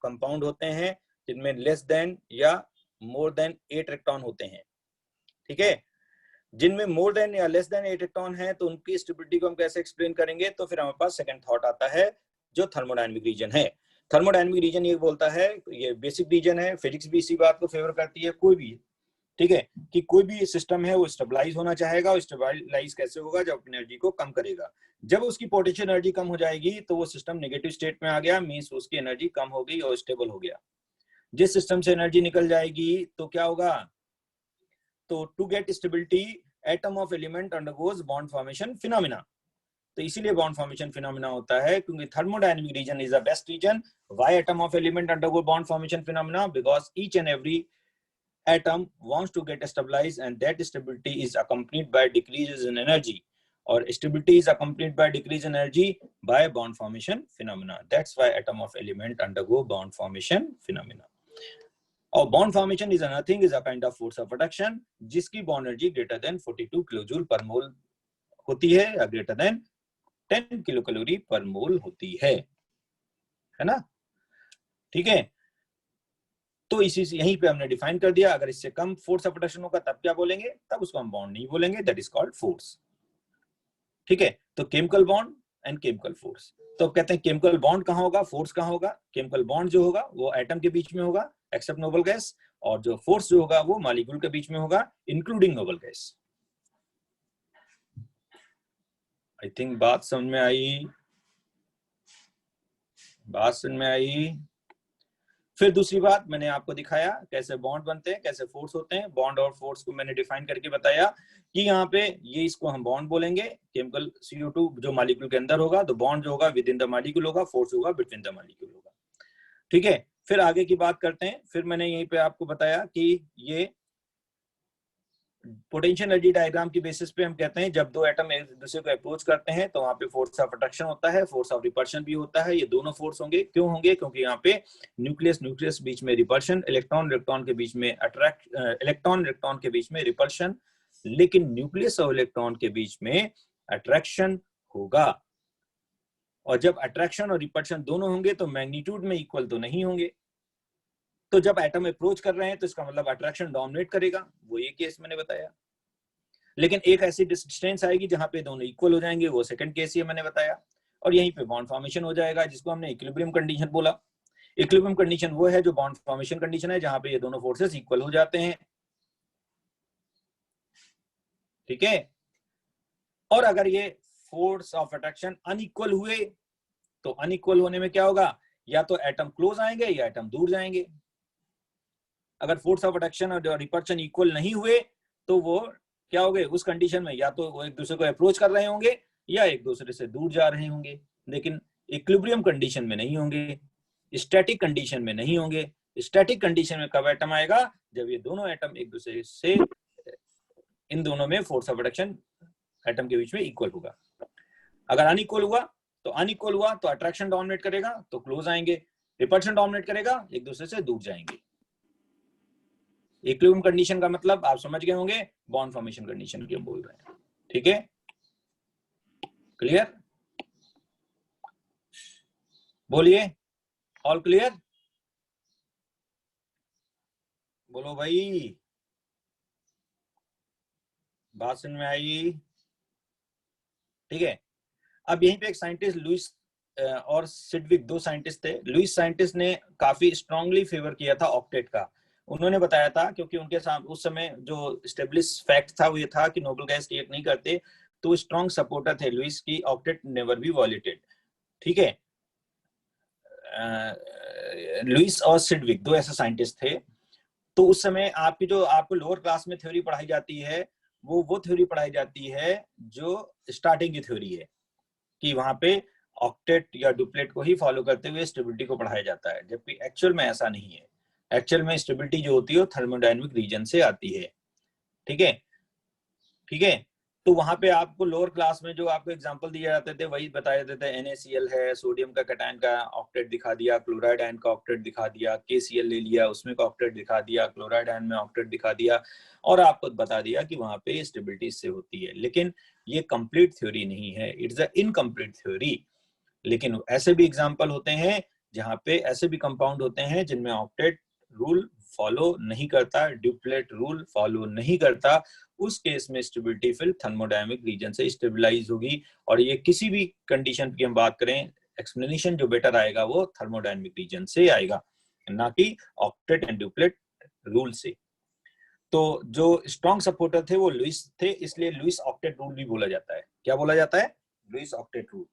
कंपाउंड होते हैं जिनमें लेस देन या मोर देन 8 इलेक्ट्रॉन होते हैं, ठीक है। जिनमें मोर देन या लेस देन 8 इलेक्ट्रॉन है तो उनकी स्टेबिलिटी को हम कैसे एक्सप्लेन करेंगे? तो फिर हमारे पास सेकंड थॉट आता है जो थर्मोडायनेमिक रीजन है। थर्मोडायनेमिक रीजन ये बोलता है, ये बेसिक रीजन है, फिजिक्स भी इसी बात को फेवर करती है, कोई भी, ठीक है, कि कोई भी सिस्टम है वो स्टेबलाइज होना चाहेगा। और स्टेबलाइज कैसे होगा? जब एनर्जी को कम करेगा। जब उसकी पोटेंशियल एनर्जी कम हो जाएगी तो वो सिस्टम नेगेटिव स्टेट में आ गया, मींस उसकी एनर्जी कम हो गई और स्टेबल हो गया। जिस सिस्टम से एनर्जी निकल जाएगी तो क्या होगा? तो to get stability atom of element undergoes bond formation phenomena. तो इसीलिए बॉन्ड फॉर्मेशन फिनोमिना होता है, क्योंकि thermodynamic reason is the best reason. Why atom of element undergo bond formation phenomena? Because each and every atom wants to get stabilized, and that stability is accompanied by decreases in energy, or stability is accompanied by decrease in energy by bond formation phenomena. That's why atom of element undergo bond formation phenomena. और bond formation is nothing, is a kind of force of attraction जिसकी bond energy greater than 42 kilojoule per mole होती है, या greater than 10 kilocalorie per mole होती है ना? ठीक है, तो इसी से यहीं पे हमने डिफाइन कर दिया। अगर इससे कम फोर्स ऑफ अट्रैक्शन होगा तब क्या बोलेंगे? तब उसको हम बॉन्ड नहीं बोलेंगे, दैट इज कॉल्ड फोर्स। ठीक है, तो chemical bond and chemical force. तो कहते हैं केमिकल बॉन्ड कहां होगा, फोर्स कहां होगा? केमिकल बॉन्ड जो होगा वो एटम के बीच में होगा एक्सेप्ट नोबल गैस, और जो फोर्स जो होगा वो मॉलिक्यूल के बीच में होगा इंक्लूडिंग नोबल गैस। आई थिंक बात समझ में आई, बात समझ में आई। फिर दूसरी बात मैंने आपको दिखाया कैसे बॉन्ड बनते हैं, कैसे फोर्स होते हैं। बॉन्ड और फोर्स को मैंने डिफाइन करके बताया कि यहाँ पे ये इसको हम बॉन्ड बोलेंगे, केमिकल CO2 जो मॉलिक्यूल के अंदर होगा, तो बॉन्ड जो होगा विद इन द मॉलिक्यूल होगा, फोर्स होगा बिटवीन द मॉलिक्यूल होगा। ठीक है, फिर आगे की बात करते हैं। फिर मैंने यहीं पे आपको बताया कि ये पोटेंशियल एनर्जी डायग्राम की बेसिस पे हम कहते हैं जब दो एटम एक दूसरे को अप्रोच करते हैं तो वहां पे फोर्स ऑफ अट्रैक्शन होता है, फोर्स ऑफ रिपल्शन भी होता है। ये दोनों फोर्स होंगे, क्यों होंगे? क्योंकि यहाँ पे न्यूक्लियस बीच में रिपल्शन, इलेक्ट्रॉन के बीच में अट्रैक्ट, इलेक्ट्रॉन के बीच में रिपल्शन, लेकिन न्यूक्लियस और इलेक्ट्रॉन के बीच में अट्रैक्शन होगा। और जब अट्रैक्शन और रिपल्शन दोनों होंगे तो मैग्नीट्यूड में इक्वल तो नहीं होंगे। तो जब एटम अप्रोच कर रहे हैं तो इसका मतलब अट्रैक्शन डोमिनेट करेगा, वो ये केस मैंने बताया। लेकिन एक ऐसी डिस्टेंस आएगी जहां पे दोनों इक्वल हो जाएंगे, वो सेकंड केस ये मैंने बताया। और यहीं पे बॉन्ड फॉर्मेशन हो जाएगा, जिसको हमने इक्विलिब्रियम कंडीशन बोला। इक्विलिब्रियम कंडीशन वो है जो बॉन्ड फॉर्मेशन कंडीशन है, जहां पे ये दोनों फोर्सेस इक्वल हो जाते हैं। ठीक है, और अगर ये फोर्स ऑफ अट्रैक्शन अनइक्वल हुए तो अनइक्वल होने में क्या होगा? या तो एटम क्लोज आएंगे या एटम दूर जाएंगे। अगर फोर्स ऑफ अट्रैक्शन और रिपल्शन इक्वल नहीं हुए तो वो क्या हो गए? उस कंडीशन में या तो वो एक दूसरे को अप्रोच कर रहे होंगे या एक दूसरे से दूर जा रहे होंगे, लेकिन इक्विलिब्रियम कंडीशन में नहीं होंगे, स्टैटिक कंडीशन में नहीं होंगे। स्टैटिक कंडीशन में कब एटम आएगा? जब ये दोनों एटम एक दूसरे से, इन दोनों में फोर्स ऑफ अट्रैक्शन एटम के बीच में इक्वल होगा। अगर अनइक्वल हुआ तो अट्रैक्शन डोमिनेट करेगा तो क्लोज आएंगे, रिपल्शन डोमिनेट करेगा एक दूसरे से दूर जाएंगे। इक्विलिब्रियम कंडीशन का मतलब आप समझ गए होंगे, बॉन्ड फॉर्मेशन कंडीशन की हम बोल रहे हैं। ठीक है, क्लियर? बोलिए, ऑल क्लियर? बोलो भाई, बात सुन में आई? ठीक है, अब यहीं पे एक साइंटिस्ट लुइस और सिडविक, दो साइंटिस्ट थे। लुइस साइंटिस्ट ने काफी स्ट्रांगली फेवर किया था ऑक्टेट का। उन्होंने बताया था, क्योंकि उनके साथ उस समय जो स्टेब्लिश फैक्ट था वो ये था कि नोबल गैस रिएक्ट नहीं करते, तो स्ट्रांग सपोर्टर थे लुइस की ऑक्टेट नेवर बी वॉयलेटेड। ठीक है, लुइस और सिडविक दो ऐसे साइंटिस्ट थे। तो उस समय आपकी जो आपको लोअर क्लास में थ्योरी पढ़ाई जाती है वो थ्योरी पढ़ाई जाती है जो स्टार्टिंग की थ्योरी है, कि वहां पे ऑक्टेट या डुप्लेट को ही फॉलो करते हुए स्टेबिलिटी को पढ़ाया जाता है, जबकि एक्चुअल में ऐसा नहीं है। एक्चुअल में स्टेबिलिटी जो होती है वो थर्मोडायनेमिक रीजन से आती है। ठीक है, ठीक है, तो वहां पे आपको लोअर क्लास में जो आपको एग्जांपल दिए जाते थे वही बताए जाते थे। NaCl है, सोडियम का कैटायन का ऑक्टेट दिखा दिया, क्लोराइड आयन का ऑक्टेट दिखा दिया, KCl ले लिया उसमें का ऑक्टेट दिखा दिया, क्लोराइड आयन में ऑक्टेट दिखा दिया, और आपको बता दिया कि वहां पे स्टेबिलिटी इससे होती है। लेकिन ये कंप्लीट थ्योरी नहीं है, इट्स अ इनकम्प्लीट थ्योरी। लेकिन ऐसे भी एग्जाम्पल होते हैं जहां पे ऐसे भी कंपाउंड होते हैं जिनमें ऑक्टेट रूल फॉलो नहीं करता, ड्यूप्लेट रूल फॉलो नहीं करता। उस केस में स्टेबिलिटी फिर थर्मोडायनेमिक रीजन से स्टेबलाइज होगी। और ये किसी भी कंडीशन की हम बात करें, एक्सप्लेनेशन जो बेटर आएगा वो थर्मोडायनेमिक रीजन से आएगा, ना कि ऑक्टेट एंड ड्यूप्लेट रूल से। तो जो स्ट्रॉन्ग सपोर्टर थे वो लुइस थे, इसलिए लुइस ऑक्टेट रूल भी बोला जाता है। क्या बोला जाता है? Lewis octet rule.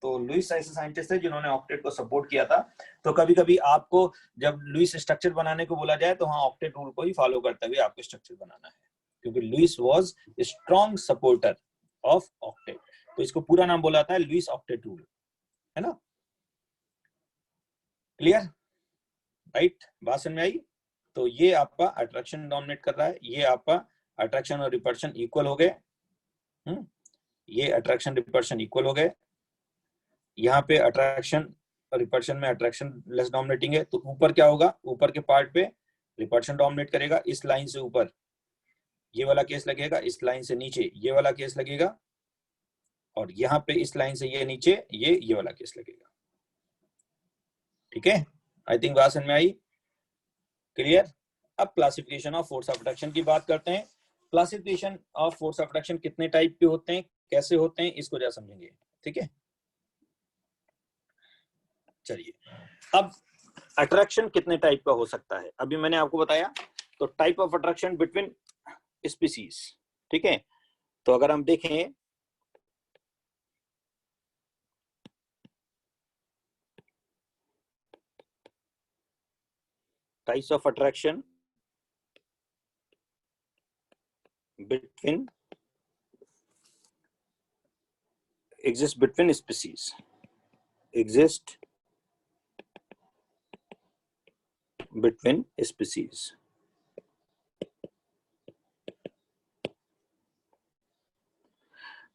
तो लुइस ऐसे साइंटिस्ट थे जिन्होंने ऑक्टेट को सपोर्ट किया था। तो कभी कभी आपको जब लुइस स्ट्रक्चर बनाने को बोला जाए तो हाँ ऑक्टेट रूल को ही फॉलो करते हुए आपको स्ट्रक्चर बनाना है। क्योंकि Lewis was strong supporter of octet. तो इसको पूरा नाम बोला जाता है लुईस ऑक्टेट रूल, है ना? Clear, right? बात समझ में आई? तो ये आपका अट्रैक्शन डोमिनेट कर रहा है, ये आपका अट्रैक्शन और रिपल्शन इक्वल हो गए। ये अट्रैक्शन रिपल्शन इक्वल हो गए। यहाँ पे अट्रैक्शन और रिपल्शन में अट्रैक्शन लेस डोमिनेटिंग है, तो ऊपर क्या होगा? ऊपर के पार्ट पे रिपल्शन डोमिनेट करेगा। इस लाइन से ऊपर ये वाला केस लगेगा, इस लाइन से नीचे ये वाला केस लगेगा, और यहाँ पे इस लाइन से ये नीचे ये वाला केस लगेगा। ठीक है, आई थिंक बात समझ में आई? क्लियर? अब classification of force of attraction की बात करते हैं। Classification of force of attraction कितने टाइप के होते हैं, कैसे होते हैं, इसको जरा समझेंगे। ठीक है, चलिए अब अट्रैक्शन कितने टाइप का हो सकता है, अभी मैंने आपको बताया। तो type of attraction between species, ठीक है। तो अगर हम देखें types of attraction between exist between species, exist between species।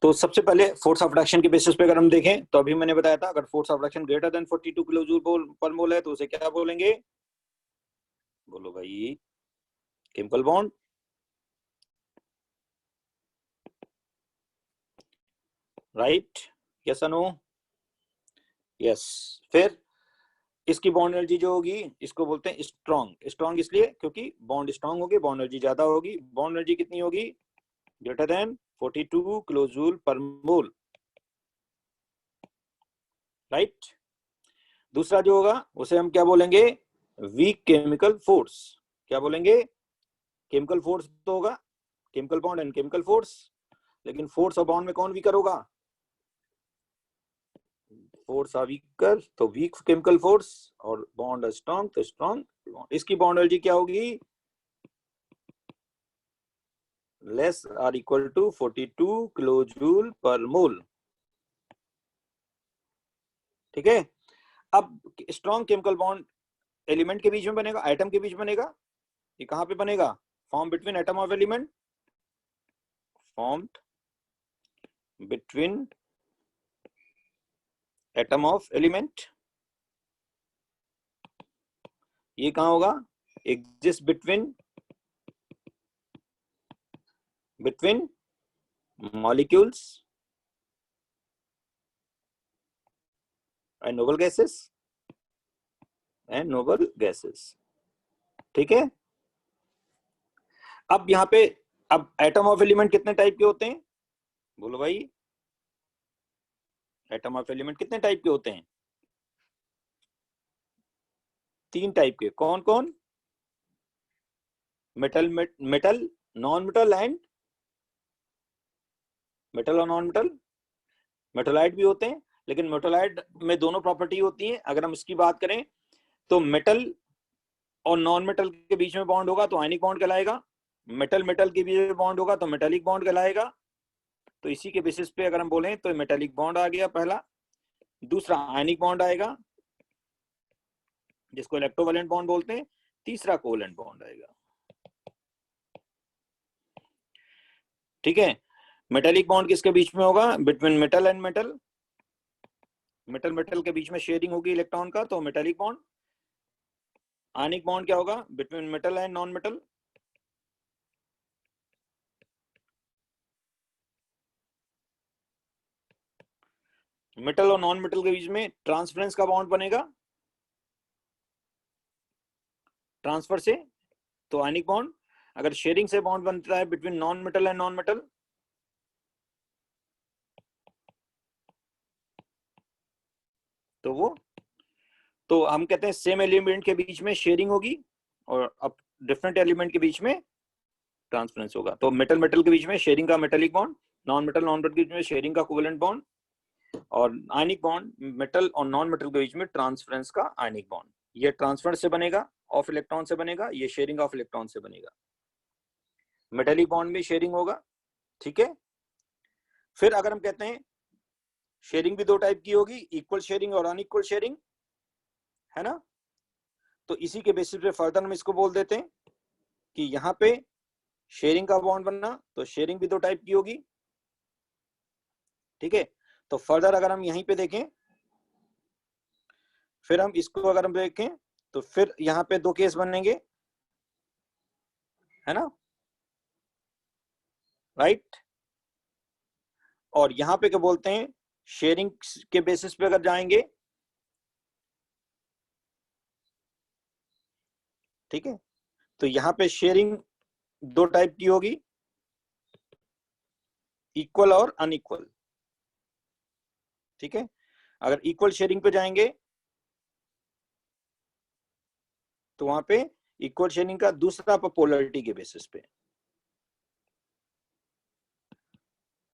तो सबसे पहले फोर्स ऑफ अट्रैक्शन के बेसिस पे अगर हम देखें, तो अभी मैंने बताया था अगर force of attraction greater than 42 kilo joule per mole है तो उसे क्या बोलेंगे? बोलो भाई, केमिकल बॉन्ड। राइट, यस और नो? यस। फिर इसकी बॉन्ड एनर्जी जो होगी इसको बोलते हैं स्ट्रॉन्ग। स्ट्रॉन्ग इसलिए क्योंकि बॉन्ड स्ट्रॉन्ग होगी, बॉन्ड एनर्जी ज्यादा होगी। बॉन्ड एनर्जी कितनी होगी? Greater than 42 kilo joule per मोल। राइट। दूसरा जो होगा उसे हम क्या बोलेंगे? Weak chemical force. क्या बोलेंगे? केमिकल फोर्स तो होगा, chemical bond and chemical force, लेकिन फोर्स और बॉन्ड में कौन वीकर होगा? फोर्स आर वीकर, तो वीक केमिकल फोर्स, और बॉन्ड स्ट्रॉन्ग तो स्ट्रॉन्ग। इसकी बॉन्ड एनर्जी क्या होगी? Less or equal to 42 kilo joule per mole. ठीक है। अब स्ट्रॉन्ग केमिकल बॉन्ड एलिमेंट के बीच में बनेगा, एटम के बीच बनेगा। ये कहां पे बनेगा? Form between atom of element, formed between atom of element. ये कहां होगा? Exist between molecules and noble gases. ठीक है। अब यहां पे अब एटम ऑफ एलिमेंट कितने टाइप के होते हैं? बोलो भाई, एटम ऑफ एलिमेंट कितने टाइप के होते हैं? 3 टाइप के। कौन कौन? Metal, metal, non metal and metal और नॉन मेटल। मेटलाइट भी होते हैं, लेकिन मेटलाइट में दोनों प्रॉपर्टी होती है। अगर हम इसकी बात करें तो मेटल और नॉन मेटल के बीच में बॉन्ड होगा तो आयनिक बॉन्ड कहलाएगा। मेटल मेटल के बीच में बॉन्ड होगा तो मेटालिक बॉन्ड कहलाएगा। तो इसी के बेसिस पे अगर हम बोलें तो मेटालिक बॉन्ड आ गया पहला। दूसरा आयनिक बॉन्ड आएगा जिसको इलेक्ट्रोवैलेंट बॉन्ड बोलते हैं। तीसरा कोवैलेंट बॉन्ड आएगा। ठीक है। मेटालिक बॉन्ड किसके बीच में होगा? Between metal and metal. Metal metal के बीच में शेयरिंग होगी इलेक्ट्रॉन का, तो मेटालिक बॉन्ड। आयनिक बॉन्ड क्या होगा? Between metal and non metal. Metal और नॉन मेटल के बीच में ट्रांसफरेंस का बॉन्ड बनेगा, ट्रांसफर से, तो आयनिक बॉन्ड। अगर शेयरिंग से बॉन्ड बनता है between non metal and non metal, तो वो, तो हम कहते हैं सेम एलिमेंट के बीच में शेयरिंग होगी और अब डिफरेंट एलिमेंट के बीच में ट्रांसफरेंस होगा। तो मेटल मेटल के बीच में शेयरिंग का मेटालिक बॉन्ड, नॉन मेटल के बीच में शेयरिंग का कोवेलेंट बॉन्ड, और आयनिक बॉन्ड मेटल और नॉन मेटल के बीच में ट्रांसफरेंस का आयनिक बॉन्ड। ये ट्रांसफरेंस से बनेगा, ऑफ इलेक्ट्रॉन से बनेगा, ये शेयरिंग ऑफ इलेक्ट्रॉन से बनेगा। मेटेलिक बॉन्ड में शेयरिंग होगा, ठीक है। फिर अगर हम कहते हैं शेयरिंग भी दो टाइप की होगी, इक्वल शेयरिंग और अनइक्वल शेयरिंग, है ना। तो इसी के बेसिस पे फर्दर हम इसको बोल देते हैं कि यहाँ पे शेयरिंग का बॉन्ड बनना, तो शेयरिंग भी दो टाइप की होगी, ठीक है। तो फर्दर अगर हम यहीं पे देखें, फिर हम इसको अगर हम देखें तो फिर यहाँ पे दो केस बनेंगे, है ना, राइट। और यहाँ पे क्या बोलते हैं, शेयरिंग के बेसिस पे अगर जाएंगे, ठीक है, तो यहाँ पे शेयरिंग दो टाइप की होगी, इक्वल और अनइक्वल, ठीक है। अगर इक्वल शेयरिंग पे जाएंगे तो वहां पे इक्वल शेयरिंग का दूसरा पोलैरिटी के बेसिस पे,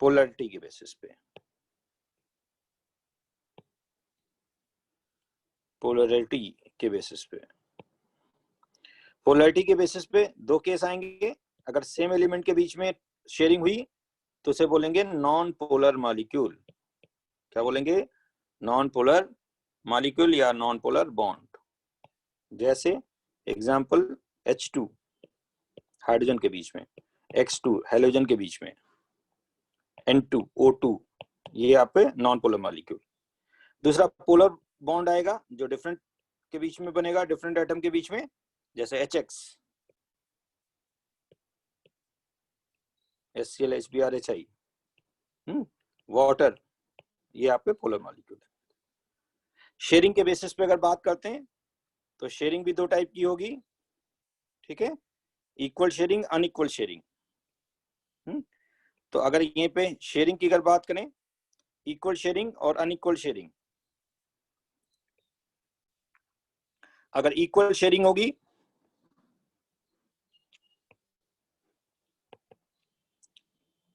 पोलैरिटी के बेसिस पे, पोलैरिटी के बेसिस पे, पोलैरिटी के बेसिस पे दो केस आएंगे। अगर सेम एलिमेंट के बीच में शेयरिंग हुई तो उसे बोलेंगे नॉन पोलर मॉलिक्यूल। क्या बोलेंगे, नॉन पोलर मॉलिक्यूल या नॉन पोलर बॉन्ड। जैसे एग्जांपल H2 हाइड्रोजन के बीच में, X2 हेलोजन के बीच में, N2 O2, ये आप नॉन पोलर मॉलिक्यूल। दूसरा पोलर बॉन्ड आएगा जो डिफरेंट के बीच में बनेगा, डिफरेंट एटम के बीच में, जैसे HX HCl HBr HI, water, ये आपके पोलर मॉलिक्यूल है। शेयरिंग के बेसिस पे अगर बात करते हैं तो शेयरिंग भी दो टाइप की होगी, ठीक है, इक्वल शेयरिंग अनइक्वल शेयरिंग। तो अगर यहीं पे शेयरिंग की अगर बात करें, इक्वल शेयरिंग और अनइक्वल शेयरिंग, अगर इक्वल शेयरिंग होगी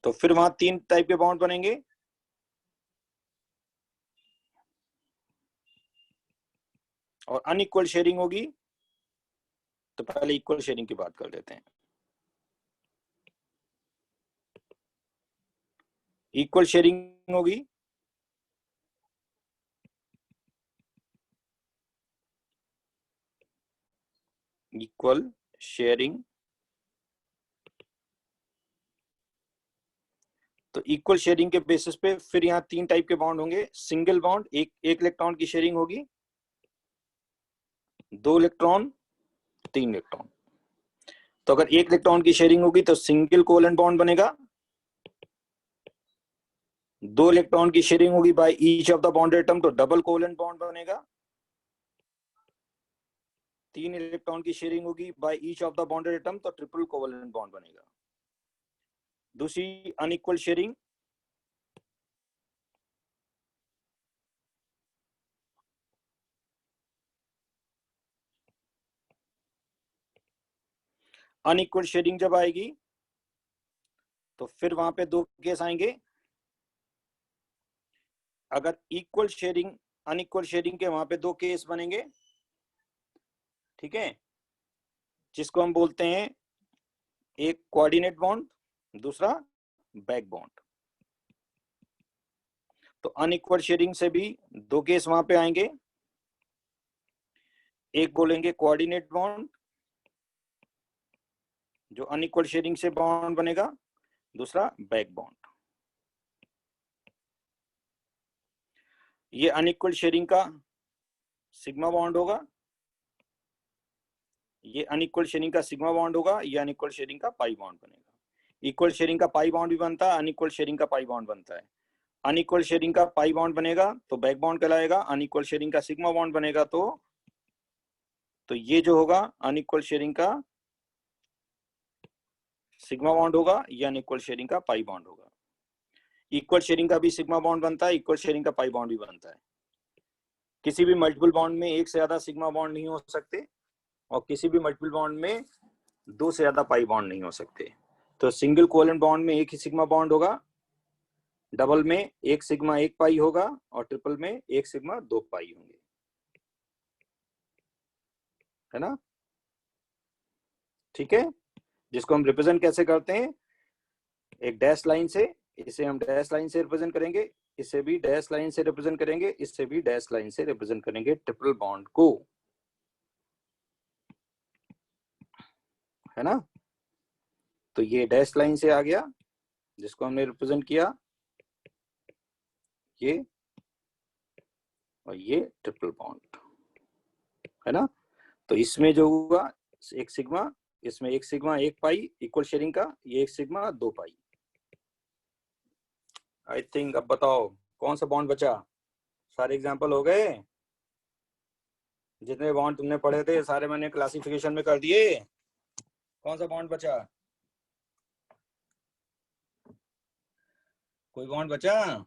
तो फिर वहां तीन टाइप के बॉन्ड बनेंगे, और अनइक्वल शेयरिंग होगी तो पहले इक्वल शेयरिंग की बात कर लेते हैं। इक्वल शेयरिंग होगी इक्वल शेयरिंग, तो इक्वल शेयरिंग के बेसिस पे फिर यहाँ तीन टाइप के बॉन्ड होंगे। सिंगल बॉन्ड, एक इलेक्ट्रॉन की शेयरिंग होगी, दो इलेक्ट्रॉन, तीन इलेक्ट्रॉन। तो अगर एक इलेक्ट्रॉन की शेयरिंग होगी तो सिंगल कोवेलेंट बॉन्ड बनेगा, दो इलेक्ट्रॉन की शेयरिंग होगी by each of the bonded atom तो डबल कोवेलेंट बॉन्ड बनेगा, तीन इलेक्ट्रॉन की शेयरिंग होगी by each of the bonded atom तो ट्रिपल कोवेलेंट बॉन्ड बनेगा। दूसरी अनइक्वल शेयरिंग, अनइक्वल शेयरिंग जब आएगी तो फिर वहां पे दो केस आएंगे। अगर इक्वल शेयरिंग अनइक्वल शेयरिंग के वहां पे दो केस बनेंगे, ठीक है, जिसको हम बोलते हैं एक कोऑर्डिनेट बॉन्ड, दूसरा बैक बॉन्ड। तो अनइक्वल शेयरिंग से भी दो केस वहां पे आएंगे, एक बोलेंगे कोऑर्डिनेट बॉन्ड जो अनइक्वल शेयरिंग से बॉन्ड बनेगा, दूसरा बैक बॉन्ड। ये अनइक्वल शेयरिंग का सिग्मा बॉन्ड होगा, ये अनइक्वल शेयरिंग का सिग्मा बॉन्ड होगा, ये अनइक्वल शेयरिंग का पाई बॉन्ड बनेगा। इक्वल शेयरिंग का पाई बॉन्ड भी बनता है, अनइक्वल शेयरिंग का पाई बॉन्ड बनता है। अनइक्वल शेयरिंग का पाई बॉन्ड बनेगा तो बैक बॉन्ड कहलाएगा, अनइक्वल शेयरिंग का सिग्मा बॉन्ड बनेगा तो ये जो होगा अनइक्वल शेयरिंग का सिग्मा बॉन्ड होगा, ये अनइक्वल शेयरिंग का पाई बॉन्ड होगा। इक्वल शेयरिंग का भी सिग्मा बॉन्ड बनता है, इक्वल शेयरिंग का पाई बॉन्ड भी बनता है। किसी भी मल्टीपल बॉन्ड में एक से ज्यादा सिग्मा बॉन्ड नहीं हो सकते, और किसी भी मल्टीपल बॉन्ड में दो से ज्यादा पाई बॉन्ड नहीं हो सकते। तो सिंगल कोवेलेंट बॉन्ड में एक ही सिग्मा बॉन्ड होगा, डबल में एक सिग्मा एक पाई होगा, और ट्रिपल में एक सिग्मा दो पाई होंगे, है ना, ठीक है। जिसको हम रिप्रेजेंट कैसे करते हैं, एक डैश लाइन से, इसे हम डैश लाइन से रिप्रेजेंट करेंगे, इसे भी डैश लाइन से रिप्रेजेंट करेंगे, इससे भी डैश लाइन से रिप्रेजेंट करेंगे ट्रिपल बॉन्ड को, है ना। तो ये डैश लाइन से आ गया जिसको हमने रिप्रेजेंट किया, ये और ये ट्रिपल बॉन्ड, है ना। तो इसमें जो हुआ एक सिग्मा, इसमें एक सिग्मा एक पाई इक्वल शेयरिंग का, ये एक सिग्मा 2 पाई। आई थिंक अब बताओ कौन सा बॉन्ड बचा, सारे एग्जांपल हो गए, जितने बॉन्ड तुमने पढ़े थे सारे मैंने क्लासिफिकेशन में कर दिए, कौन सा बॉन्ड बचा, कोई बॉन्ड बचा,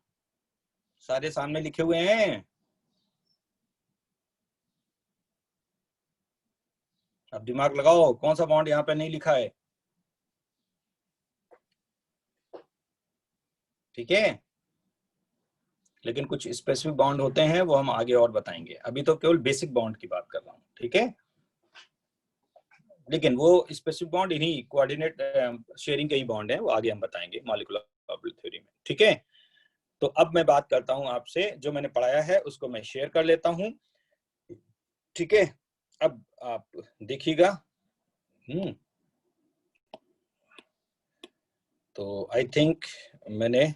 सारे सामने लिखे हुए हैं। अब दिमाग लगाओ कौन सा बॉन्ड यहाँ पे नहीं लिखा है, ठीक है। लेकिन कुछ स्पेसिफिक बॉन्ड होते हैं वो हम आगे और बताएंगे, अभी तो केवल बेसिक बॉन्ड की बात कर रहा हूँ, ठीक है। लेकिन वो स्पेसिफिक बॉन्ड इन्हीं कोऑर्डिनेट शेयरिंग के ही बॉन्ड है, वो आगे हम बताएंगे मॉलिक्यूलर थ्योरी में, ठीक है। तो अब मैं बात करता हूं आपसे, जो मैंने पढ़ाया है उसको मैं शेयर कर लेता हूं, ठीक है। अब आप देखिएगा, तो आई थिंक मैंने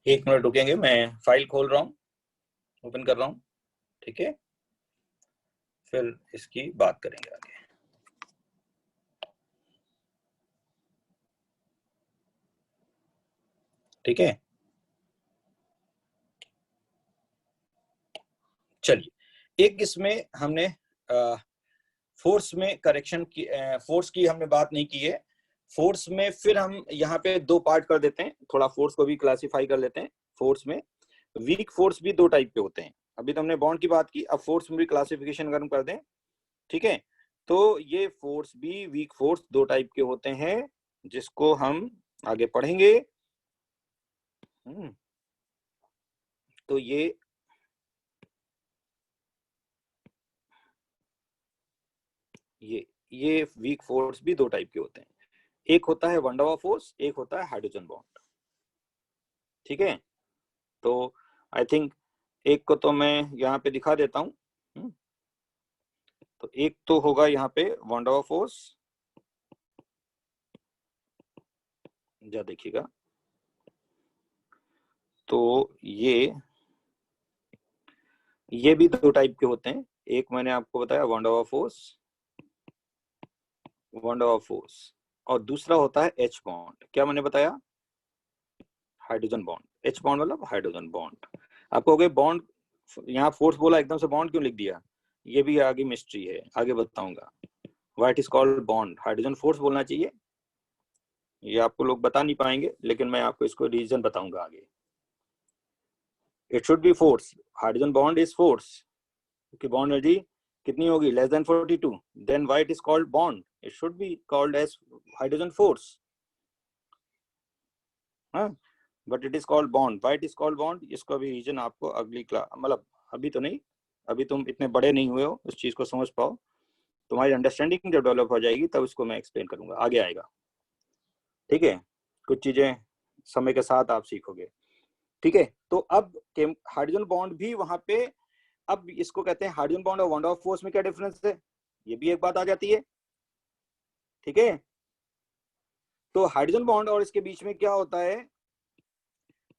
एक मिनट रुकेंगे, मैं फाइल खोल रहा हूँ, ओपन कर रहा हूँ, ठीक है, फिर इसकी बात करेंगे आगे, ठीक है। चलिए, एक इसमें हमने फोर्स में करेक्शन की, फोर्स की हमने बात नहीं की है, फोर्स में फिर हम यहाँ पे दो पार्ट कर देते हैं, थोड़ा फोर्स को भी क्लासिफाई कर लेते हैं। फोर्स में वीक फोर्स भी दो टाइप के होते हैं, अभी तो हमने बॉन्ड की बात की, अब फोर्स में भी क्लासिफिकेशन अगर हम कर दें, ठीक है। तो ये फोर्स भी वीक फोर्स दो टाइप के होते हैं, जिसको हम आगे पढ़ेंगे। तो ये वीक फोर्स भी दो टाइप के होते हैं, एक होता है वंडरवा फोर्स, एक होता है हाइड्रोजन बॉन्ड, ठीक है। तो आई थिंक एक को तो मैं यहाँ पे दिखा देता हूँ, तो एक तो होगा यहाँ पे वंडरवा फोर्स, जा देखिएगा, तो ये भी दो टाइप के होते हैं, एक मैंने आपको बताया वंडरवा फोर्स, और दूसरा होता है एच बॉन्ड, क्या मैंने बताया, हाइड्रोजन बॉन्ड, एच बॉन्ड मतलब हाइड्रोजन बॉन्ड। आपको हो गए बॉन्ड, यहाँ फोर्स बोला एकदम से बॉन्ड क्यों लिख दिया, ये भी आगे मिस्ट्री है, आगे बताऊंगा। What is called bond, hydrogen force बोलना चाहिए, ये आपको लोग बता नहीं पाएंगे, लेकिन मैं आपको इसको रीजन बताऊंगा आगे। It should be force, hydrogen bond is force, क्योंकि बॉन्ड एनर्जी कितनी होगी, less than 42, then why it is called bond, it should be called as hydrogen force, हाँ, but it is called bond, why it is called bond, इसका भी reason आपको अगली class, मतलब अभी तो नहीं, अभी तुम इतने बड़े नहीं हुए हो उस चीज को समझ पाओ, तुम्हारी अंडरस्टैंडिंग जब डेवलप हो जाएगी तब इसको मैं एक्सप्लेन करूंगा, आगे आएगा, ठीक है। कुछ चीजें समय के साथ आप सीखोगे, ठीक है। तो अब हाइड्रोजन बॉन्ड भी वहां पे, अब इसको कहते हैं हाइड्रोजन बॉन्ड और वंडरवा फोर्स में क्या डिफरेंस है, ये भी एक बात आ जाती है, ठीक है। तो हाइड्रोजन बॉन्ड और इसके बीच में क्या होता है,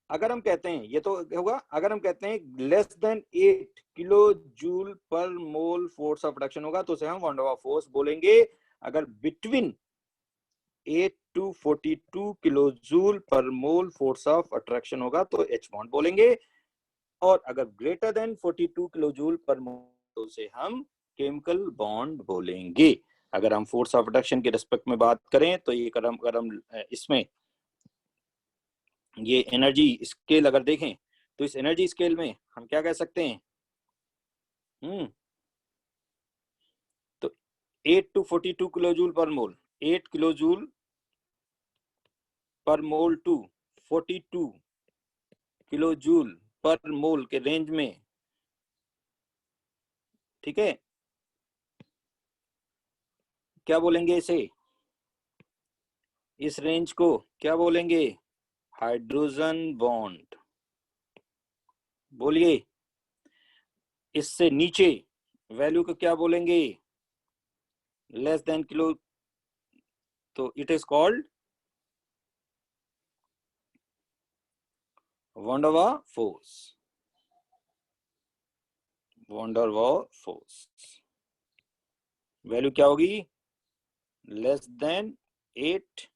अगर हम कहते हैं, ये तो होगा, अगर हम कहते हैं less than 8 kilo joule per mole force of attraction होगा तो उसे हम वंडरवा फोर्स बोलेंगे, अगर between 8 to 42 kilo joule per mole force of attraction होगा तो एच बॉन्ड बोलेंगे, और अगर greater than 42 kilo joule per मोल तो उसे हम केमिकल बॉन्ड बोलेंगे। अगर हम फोर्स ऑफ अट्रैक्शन के रिस्पेक्ट में बात करें तो ये अगर हम इसमें ये एनर्जी स्केल अगर देखें तो इस एनर्जी स्केल में हम क्या कह सकते हैं, तो 8 to 42 kilo joule per mole, 8 kilo joule per mole to 42 kilo joule per मोल के रेंज में, ठीक है। क्या बोलेंगे इसे, इस रेंज को क्या बोलेंगे, हाइड्रोजन बॉन्ड। बोलिए, इससे नीचे वैल्यू को क्या बोलेंगे, लेस देन किलो, तो it is called van der Waals force. Von der Waals force value क्या होगी, less than 8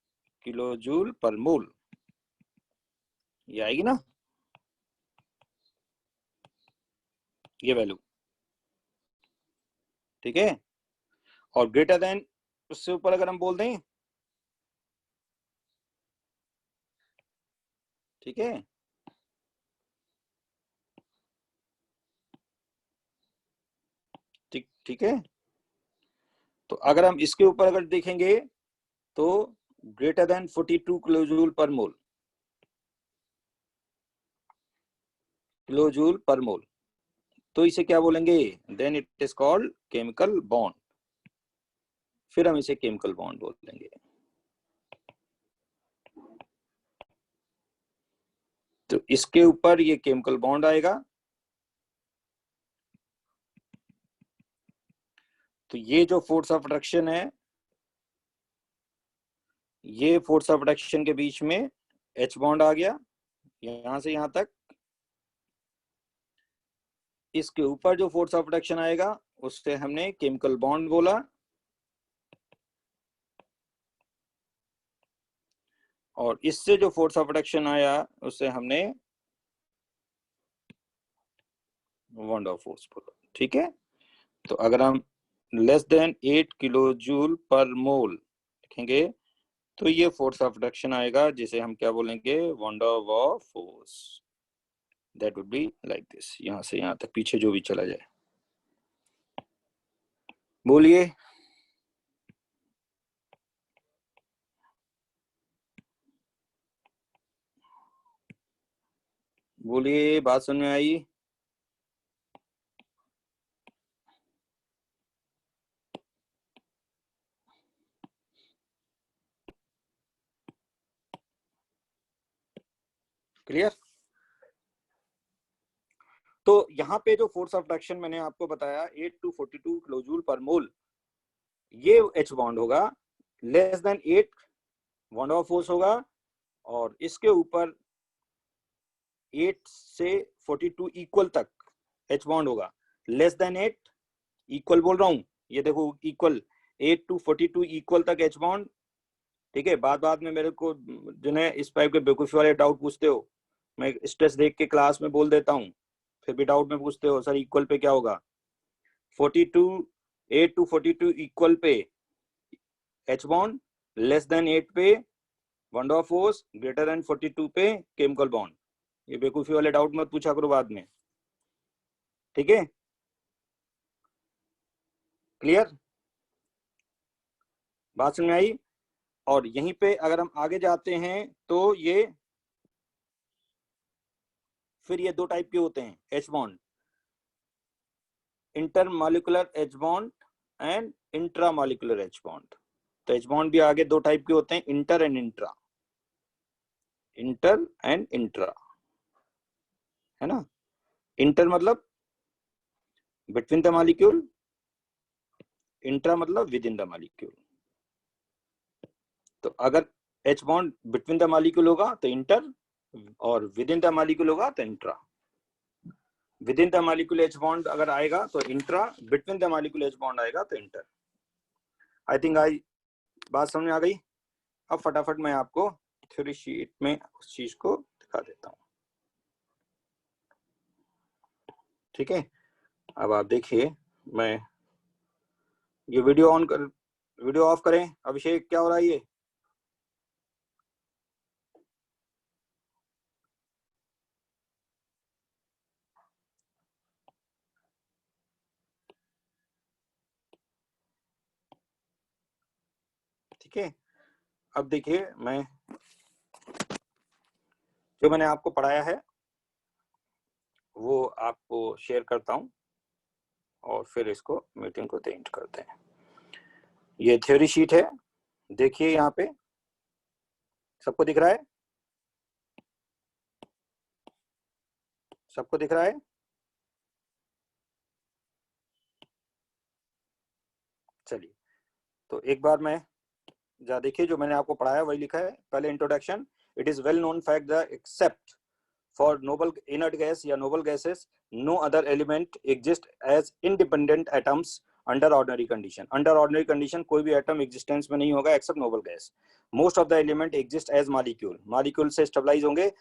kilo joule per mole, ये आएगी ना ये वैल्यू, ठीक है। और ग्रेटर देन उससे ऊपर अगर हम बोल दें, ठीक है, ठीक ठीक है। तो अगर हम इसके ऊपर अगर देखेंगे तो greater than 42 kilo joule per मोल, किलो जूल पर मोल, तो इसे क्या बोलेंगे, then it is called chemical bond. फिर हम इसे केमिकल बॉन्ड बोलेंगे। तो इसके ऊपर ये केमिकल बॉन्ड आएगा। तो ये जो फोर्स ऑफ अट्रैक्शन है, ये फोर्स ऑफ अट्रैक्शन के बीच में H बॉन्ड आ गया यहां से यहां तक। इसके ऊपर जो फोर्स ऑफ अट्रैक्शन आएगा उससे हमने केमिकल बॉन्ड बोला, और इससे जो फोर्स ऑफ अट्रैक्शन आया उससे हमने वॉन डर फोर्स बोला, ठीक है। तो अगर हम less than 8 kilo joule per मोल लिखेंगे तो ये फोर्स ऑफ अट्रैक्शन आएगा जिसे हम क्या बोलेंगे, van der Waals force. That would be like this, यहां से यहां तक पीछे जो भी चला जाए। बोलिए, बोलिए, बात सुन में आई। क्लियर। तो यहाँ पे जो फोर्स ऑफ अट्रैक्शन मैंने आपको बताया 8 to 42 kilo joule per mole, ये H बॉन्ड होगा। Less than 8 van der force होगा, और इसके ऊपर 8 से 42 इक्वल तक H बॉन्ड होगा। लेस देन 8 इक्वल बोल रहा हूं, ये देखो इक्वल, 8 to 42 इक्वल तक H बॉन्ड, ठीक है। बाद में मेरे को जिन्हें इस टाइप के बेवकूफी वाले डाउट पूछते हो, मैं स्ट्रेस देख के क्लास में बोल देता हूँ, फिर भी डाउट में पूछते हो सर इक्वल पे क्या होगा। 42 8 to 42 equal pay H bond, less than 8 पे von der force, greater than 42 पे केमिकल बॉन्ड। ये बेवकूफी वाले डाउट मत पूछा करो बाद में, ठीक है। क्लियर, बात समझ में आई। और यहीं पे अगर हम आगे जाते हैं तो ये फिर ये दो टाइप के होते हैं H bond, intermolecular H bond and intramolecular H bond. तो H बॉन्ड भी आगे दो टाइप के होते हैं, inter and intra, inter and intra, है ना। इंटर मतलब बिटवीन द मॉलिक्यूल, इंट्रा मतलब विद इन द मॉलिक्यूल। तो अगर H bond between the molecule होगा तो इंटर, और विद इन द मॉलिक्यूल होगा तो intra. With in the molecule H bond अगर आएगा तो intra, between the molecule H bond आएगा तो इंटर। आई थिंक आई बात समझ में आ गई। अब फटाफट मैं आपको थ्योरी शीट में उस चीज को दिखा देता हूं, ठीक है। अब आप देखिए, मैं ये वीडियो ऑन कर, वीडियो ऑफ करें। अभिषेक क्या हो रहा है ये? ठीक है, अब देखिए मैं जो मैंने आपको पढ़ाया है वो आपको शेयर करता हूं और फिर इसको मीटिंग को एंड करते हैं। ये थ्योरी शीट है, देखिए यहाँ पे सबको दिख रहा है? सबको दिख रहा है? चलिए, तो एक बार मैं जा देखिए जो मैंने आपको पढ़ाया वही लिखा है। पहले introduction, it is well known fact that except for noble inert gas या noble gases no other element exist as independent atoms under ordinary condition. Under ordinary condition कोई भी एटम एग्जिस्टेंस में नहीं होगा except noble gas. Most of the element exist as molecule, molecule से stabilize होंगे,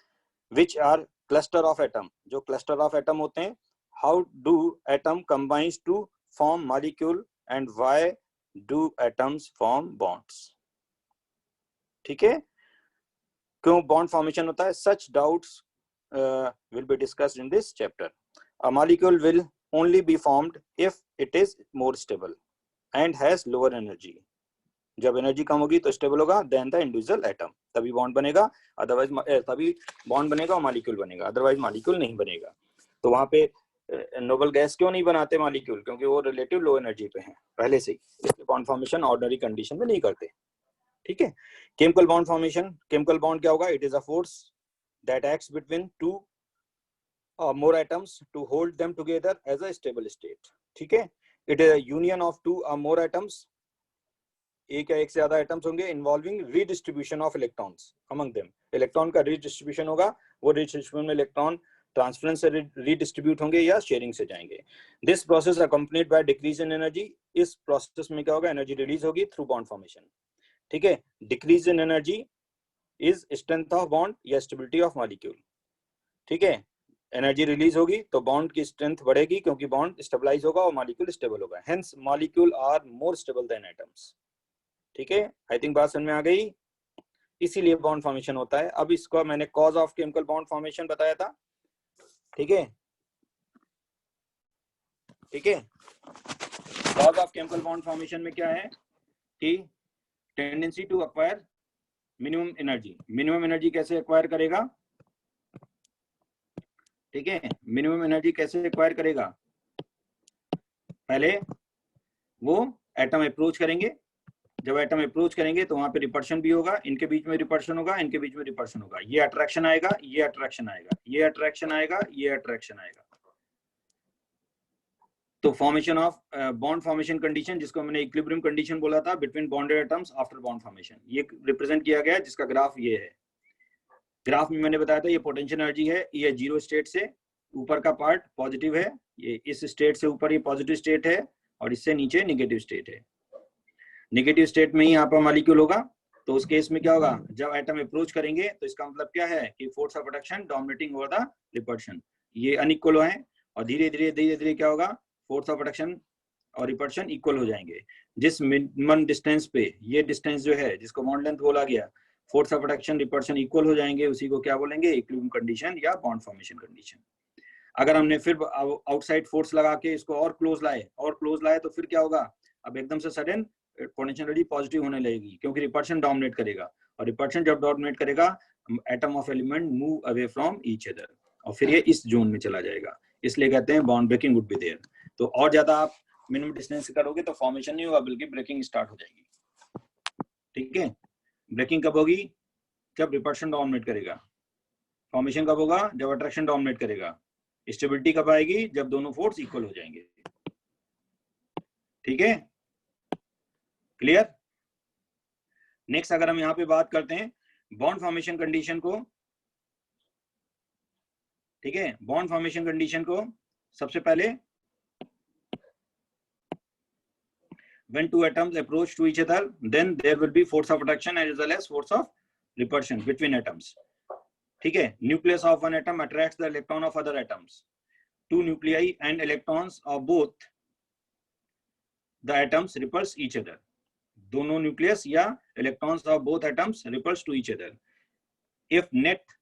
which are cluster of atom, जो cluster of atom होते हैं। How do atom combines to form molecule and why do atoms form bonds? ठीक है, क्यों bond formation होता है? सच doubts will be discussed in this chapter. A molecule will only be formed if it is more stable and has lower energy. जब energy कम होगी तो stable होगा then the individual atom, तभी बॉन्ड बनेगा, otherwise तभी bond बनेगा और molecule बनेगा, अदरवाइज मॉलिक्यूल नहीं बनेगा। तो वहां पे नोबल गैस क्यों नहीं बनाते मॉलिक्यूल? क्योंकि वो रिलेटिव लो एनर्जी पे हैं पहले से ही, इसलिए बॉन्ड फॉर्मेशन ऑर्डिनरी कंडीशन में नहीं करते। ठीक है, chemical bond formation, chemical bond क्या होगा? It is a force that acts between two or more atoms to hold them together as a stable state. ठीक है, it is a union of two or more atoms, एक या एक से ज्यादा atoms होंगे, involving redistribution of electrons among them. Electron का redistribution होगा, वो रीडिस्ट्रीब्यूशन में इलेक्ट्रॉन ट्रांसफरेंस से रीडिस्ट्रीब्यूट होंगे या शेयरिंग से जाएंगे। This process accompanied by decrease in energy, इस प्रोसेस में क्या होगा? एनर्जी रिलीज होगी थ्रू बॉन्ड फॉर्मेशन। ठीक है, decrease in energy is strength of bond या स्टेबिलिटी ऑफ मॉलिक्यूल। ठीक है, एनर्जी रिलीज होगी तो बॉन्ड की स्ट्रेंथ बढ़ेगी क्योंकि बॉन्ड स्टेबलाइज होगा और मॉलिक्यूल स्टेबल होगा, hence molecule are more stable than atoms. ठीक है, आई थिंक बात समझ में आ गई, इसीलिए बॉन्ड फॉर्मेशन होता है। अब इसको मैंने cause of chemical bond formation बताया था। ठीक है, ठीक है, cause of chemical bond formation में क्या है कि tendency to acquire minimum energy. Minimum energy कैसे एक्वायर करेगा? ठीक है, मिनिमम एनर्जी कैसे एक्वायर करेगा? पहले वो एटम अप्रोच करेंगे, जब एटम अप्रोच करेंगे तो वहां पे रिपल्शन भी होगा, इनके बीच में रिपल्शन होगा, इनके बीच में रिपल्शन होगा, ये अट्रैक्शन आएगा, ये अट्रैक्शन आएगा, ये अट्रैक्शन आएगा, ये अट्रैक्शन आएगा। तो formation of bond formation condition, जिसको मैंने इक्विलिब्रियम कंडीशन बोला था between bonded atoms after bond formation, ये रिप्रेजेंट किया गया है, जिसका ग्राफ ये है। ग्राफ में मैंने बताया था ये पोटेंशियल एनर्जी है, ये जीरो स्टेट से ऊपर का पार्ट पॉजिटिव है, ये इस स्टेट से ऊपर ये पॉजिटिव स्टेट है और इससे नीचे नेगेटिव स्टेट है। नेगेटिव स्टेट में ही यहाँ पर मॉलिक्यूल होगा, तो उस केस में क्या होगा? जब एटम अप्रोच करेंगे तो इसका मतलब क्या है कि force of attraction dominating over the repulsion, ये अनइक्वल है और धीरे धीरे धीरे धीरे क्या होगा? फोर्स ऑफ अट्रैक्शन और रिपल्शन इक्वल हो जाएंगे। जिस मिनिमम डिस्टेंस पे, ये डिस्टेंस जो है जिसको बॉन्ड लेंथ बोला गया, force of attraction repulsion equal हो जाएंगे, उसी को क्या बोलेंगे? इक्विलिब्रियम कंडीशन या बॉन्ड फॉर्मेशन कंडीशन। अगर हमने फिर आउटसाइड फोर्स लगा के इसको और क्लोज लाए तो फिर क्या होगा? अब एकदम से सडन पोटेंशियल एनर्जी पॉजिटिव होने लगेगी क्योंकि रिपल्शन डोमिनेट करेगा, और रिपल्शन जब डोमिनेट करेगा atom of element move away from each other और फिर ये इस जोन में चला जाएगा, इसलिए कहते हैं bond breaking would be there. तो और ज्यादा आप मिनिमम डिस्टेंस करोगे तो फॉर्मेशन नहीं होगा बल्कि ब्रेकिंग स्टार्ट हो जाएगी। ठीक है, ब्रेकिंग कब होगी? जब रिपल्शन डोमिनेट करेगा। फॉर्मेशन कब होगा? जब अट्रैक्शन डोमिनेट करेगा। स्टेबिलिटी कब आएगी? जब दोनों फोर्स इक्वल हो जाएंगे। ठीक है, क्लियर? नेक्स्ट अगर हम यहाँ पे बात करते हैं बॉन्ड फॉर्मेशन कंडीशन को, ठीक है, बॉन्ड फॉर्मेशन कंडीशन को सबसे पहले when two atoms approach to each other then there will be force of attraction as well as force of repulsion between atoms. ठीक है, nucleus of one atom attracts the electron of other atoms. Two nuclei and electrons of both the atoms repulse each other. दोनों nucleus या electrons of both atoms repulse to each other. If net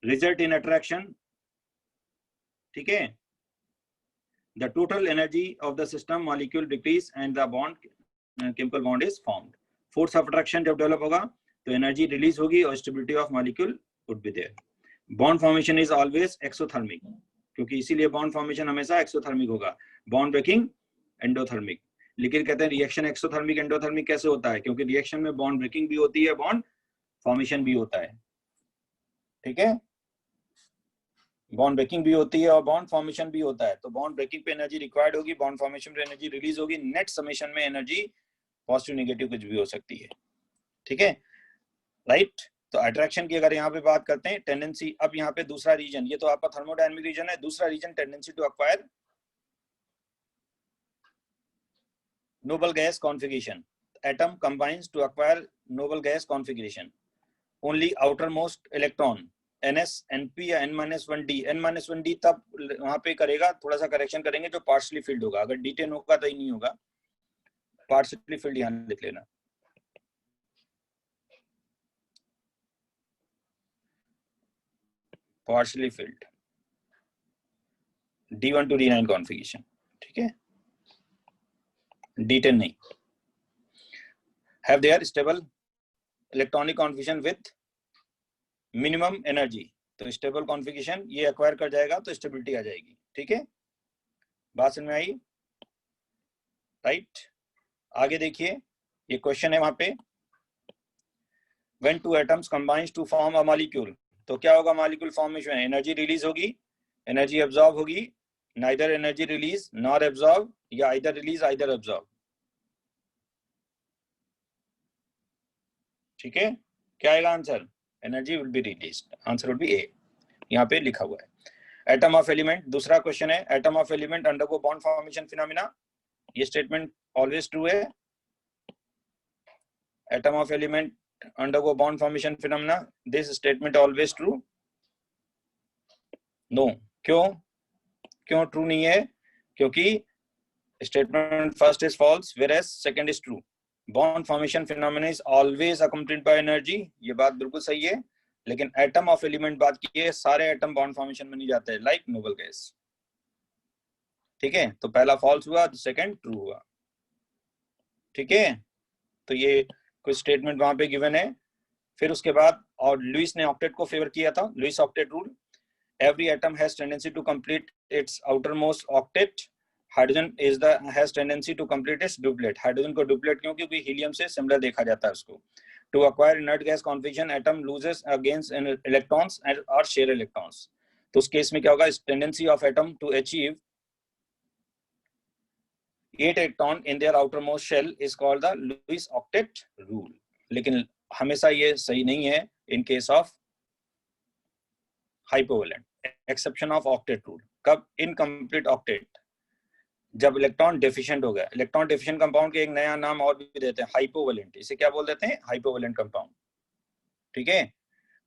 result in attraction, ठीक है, the total energy of the system molecule decrease and the bond chemical bond is formed. Force of attraction जब develop होगा तो energy release होगी और stability of molecule would be there. Bond formation is always exothermic, क्योंकि इसीलिए bond formation हमेशा exothermic होगा. Bond breaking endothermic. लेकिन कहते हैं रिएक्शन एक्सोथर्मिक एंडोथर्मिक कैसे होता है, क्योंकि रिएक्शन में बॉन्ड ब्रेकिंग भी होती है, बॉन्ड फॉर्मेशन भी होता है. ठीक है, बॉन्ड ब्रेकिंग भी होती है और बॉन्ड फॉर्मेशन भी होता है. तो बॉन्ड ब्रेकिंग पे एनर्जी रिक्वायर्ड होगी, बॉन्ड फॉर्मेशन पे एनर्जी रिलीज होगी. नेट समेशन में एनर्जी पॉजिटिव नेगेटिव कुछ भी हो सकती है. ठीक है, राइट. तो अट्रैक्शन की अगर यहाँ पे बात करते हैं, टेंडेंसी. अब यहाँ पे दूसरा रीजन, ये तो आपका थर्मोडायनामिक रीजन है. दूसरा reason tendency to acquire noble gas configuration. Atom combines to acquire noble gas configuration. Only outermost electron ns np या n-1d. n-1d तब वहां पे करेगा, थोड़ा सा करेक्शन करेंगे, जो पार्शली फील्ड होगा. अगर d10 होगा तो ही नहीं होगा. पार्शली फील्ड यहाँ लिख लेना. Partially field d1 to d9 configuration. ठीक है, d10 नहीं. have their stable electronic configuration with minimum energy. तो स्टेबल कॉन्फ़िगरेशन ये एक्वायर कर जाएगा तो स्टेबिलिटी आ जाएगी. ठीक है, बात समझ में आई, राइट. आगे देखिए, ये क्वेश्चन है वहां पे. when two atoms combines to form a molecule, तो क्या होगा मॉलिक्यूल फॉर्मेशन? एनर्जी रिलीज होगी, एनर्जी एब्जॉर्ब होगी. Neither energy release nor absorb, या आइदर रिलीज आइदर एब्जॉर्ब. ठीक है, क्या आएगा answer? Energy will be released. Answer will be a, यहाँ पे लिखा हुआ है. एटम ऑफ एलिमेंट, दूसरा क्वेश्चन है. Atom of element undergo bond formation phenomena. ये स्टेटमेंट ऑलवेज ट्रू है. Atom of element undergo bond formation phenomena. This statement always true? No. क्यों true नहीं है? क्योंकि statement first is false whereas second is true. Bond formation phenomena is always accompanied by energy. ये बात बिल्कुल सही है. लेकिन atom of element बात की है, सारे atom bond formation में नहीं जाते, like noble gas. ठीक है, तो पहला false हुआ, second true हुआ. ठीक है, तो ये कुछ स्टेटमेंट वहां पे गिवन है. फिर उसके बाद, और लुइस ने ऑक्टेट को फेवर किया था. Lewis octet rule. Every atom has tendency to complete its outermost octet. Hydrogen has tendency to complete its duplet. Hydrogen को डुप्लेट क्यों? क्योंकि हीलियम से सिमिलर देखा जाता है उसको. To acquire inert gas configuration, atom loses against electrons और share electrons. तो उस केस में क्या होगा? Tendency of atom to achieve 8 electron in their outermost shell is called the Lewis octet rule. लेकिन हमेशा ये सही नहीं है in case of hypovalent. Exception of octet rule. कब? Incomplete octet. जब इलेक्ट्रॉन डेफिशिएंट हो गया. इलेक्ट्रॉन डेफिशिएंट कंपाउंड के एक नया नाम और भी देते हैं, हाइपोवेलेंट. इसे क्या बोल देते हैं? Hypovalent compound. ठीक है,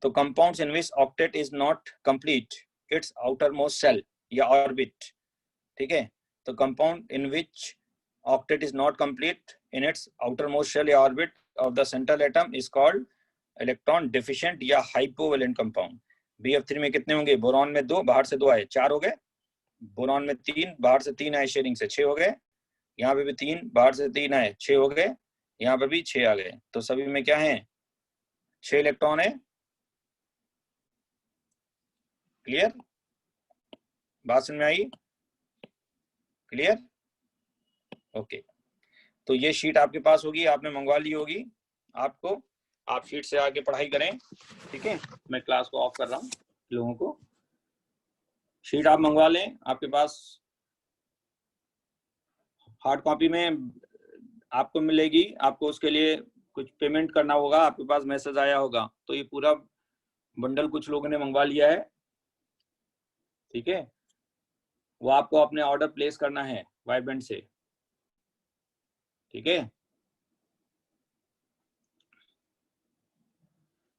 तो compounds in which octet is not complete its outermost shell या ऑर्बिट. ठीक है, तो compound in which octet is not complete in its outermost shell or orbit of the central atom is called electron deficient या hypovalent compound. BF3 में कितने होंगे? Boron में 2, बाहर से 2 आए, 4 हो गए. बोरॉन में 3, बाहर से 3 आए शेयरिंग से, 6 हो गए. यहाँ पे भी 3, बाहर से 3 आए, 6 हो गए. यहाँ पे भी 6 आ गए. तो सभी में क्या है? 6 इलेक्ट्रॉन है. क्लियर? बात समझ में आई? क्लियर? ओके. तो ये शीट आपके पास होगी, आपने मंगवा ली होगी. आपको, आप शीट से आगे पढ़ाई करें. ठीक है, मैं क्लास को ऑफ कर रहा हूँ. लोगों को शीट आप मंगवा लें. आपके पास हार्ड कॉपी में आपको मिलेगी. आपको उसके लिए कुछ पेमेंट करना होगा. आपके पास मैसेज आया होगा. तो ये पूरा बंडल कुछ लोगों ने मंगवा लिया है. ठीक है, वो आपको अपने ऑर्डर प्लेस करना है वाइब्रेंट से. ठीक है,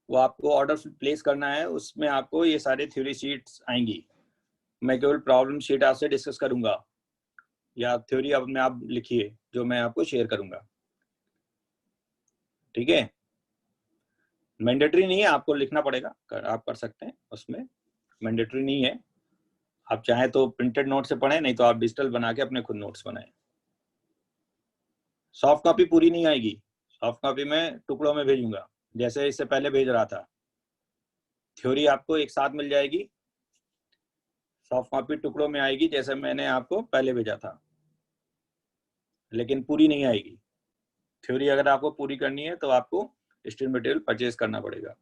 वो आपको ऑर्डर प्लेस करना है. उसमें आपको ये सारे थ्योरी शीट्स आएंगी. मैं केवल प्रॉब्लम शीट आपसे डिस्कस करूंगा, या थ्योरी अपने आप लिखिए जो मैं आपको शेयर करूंगा, ठीक है। मैंडेटरी नहीं है, आपको लिखना पड़ेगा, आप कर सकते हैं, उसमें मैंडेटरी नहीं है। आप चाहे तो प्रिंटेड नोट से पढ़ें, नहीं तो आप डिजिटल बना के अपने खुद नोट्स बनाएं। सॉफ्ट कॉपी पूरी नहीं आएगी, सॉफ्ट कॉपी मैं टुकड़ों में भेजूंगा, जैसे इससे पहले भेज रहा था। थ्योरी आपको एक साथ मिल जाएगी, सॉफ्ट कॉपी टुकड़ों में आएगी जैसे मैंने आपको पहले भेजा था, लेकिन पूरी नहीं आएगी। थ्योरी अगर आपको पूरी करनी है तो आपको स्टडी मटेरियल परचेज करना पड़ेगा,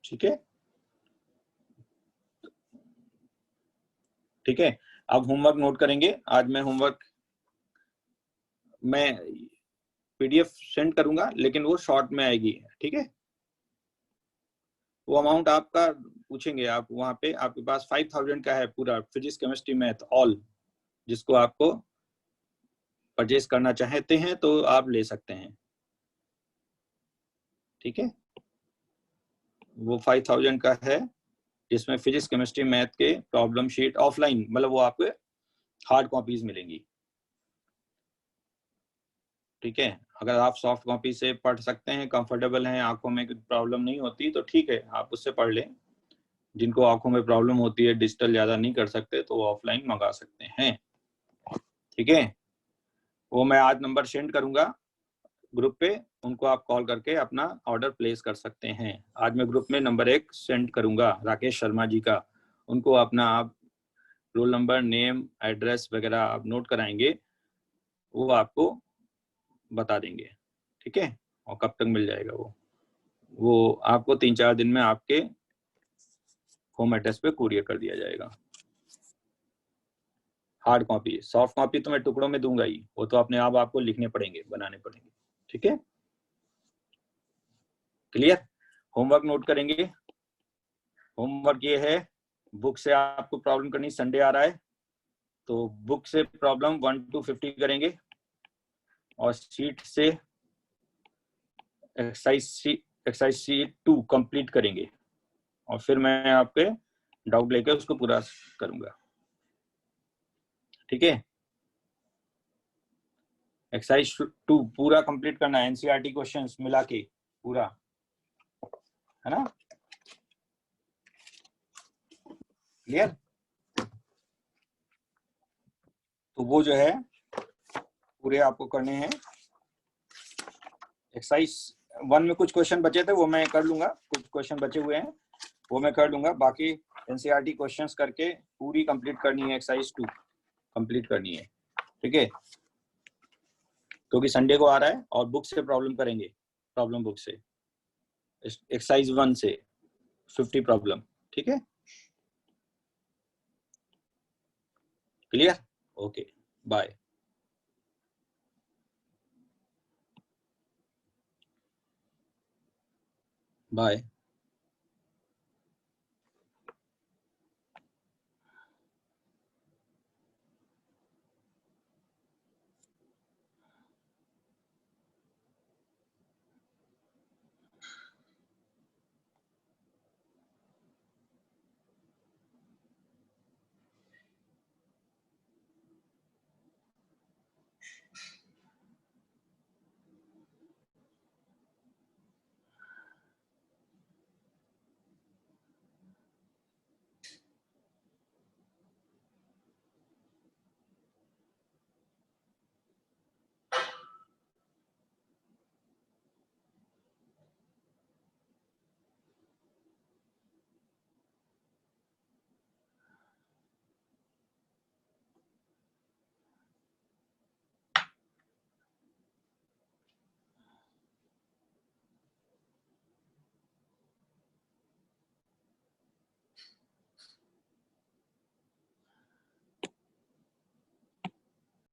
ठीक है। ठीक है, अब होमवर्क नोट करेंगे। आज मैं होमवर्क मैं पीडीएफ सेंड करूंगा, लेकिन वो शॉर्ट में आएगी, ठीक है। वो अमाउंट आपका पूछेंगे, आप वहां पे आपके पास 5000 का है पूरा, फिजिक्स केमिस्ट्री मैथ ऑल, जिसको आपको परचेज करना चाहते हैं तो आप ले सकते हैं, ठीक है। वो 5000 का है, जिसमें फिजिक्स केमिस्ट्री मैथ के प्रॉब्लम शीट ऑफलाइन, मतलब वो आपको हार्ड कॉपीज मिलेंगी, ठीक है। अगर आप सॉफ्ट कॉपी से पढ़ सकते हैं, कंफर्टेबल हैं, आंखों में कोई प्रॉब्लम नहीं होती तो ठीक है, आप उससे पढ़ लें। जिनको आंखों में प्रॉब्लम होती है, डिजिटल ज्यादा नहीं कर सकते, तो वो ऑफलाइन मंगा सकते हैं, ठीक है। वो मैं आज नंबर सेंड करूंगा ग्रुप पे, उनको आप कॉल करके अपना ऑर्डर प्लेस कर सकते हैं। आज मैं ग्रुप में नंबर 1 सेंड करूंगा राकेश शर्मा जी का, उनको अपना आप रोल नंबर, नेम, एड्रेस वगैरह आप नोट कराएंगे, वो आपको बता देंगे, ठीक है। और कब तक मिल जाएगा वो आपको 3-4 दिन में आपके होम एड्रेस पे कुरियर कर दिया जाएगा। हार्ड कॉपी, सॉफ्ट कॉपी तो मैं टुकड़ों में दूंगा ही, वो तो अपने आप आपको लिखने पड़ेंगे, बनाने पड़ेंगे, ठीक है। क्लियर। होमवर्क नोट करेंगे। होमवर्क ये है, बुक से आपको प्रॉब्लम करनी, संडे आ रहा है तो बुक से प्रॉब्लम 1 to 50 करेंगे, और शीट से एक्सरसाइज शीट 2 कंप्लीट करेंगे, और फिर मैं आपके डाउट लेकर उसको पूरा करूंगा, ठीक है। एक्सरसाइज 2 पूरा कंप्लीट करना है, एनसीईआरटी क्वेश्चंस मिला के पूरा, है ना, क्लियर। तो वो जो है पूरे आपको करने हैं। एक्सरसाइज 1 में कुछ क्वेश्चन बचे थे, वो मैं कर लूंगा, कुछ क्वेश्चन बचे हुए हैं वो मैं कर लूंगा, बाकी एनसीईआरटी क्वेश्चंस करके पूरी कंप्लीट करनी है, एक्सरसाइज 2 कंप्लीट करनी है, ठीक है। क्योंकि संडे को आ रहा है, और बुक से प्रॉब्लम करेंगे, प्रॉब्लम बुक से, एक्सरसाइज 1 से 50 प्रॉब्लम, ठीक है, क्लियर। Okay, bye. बाय।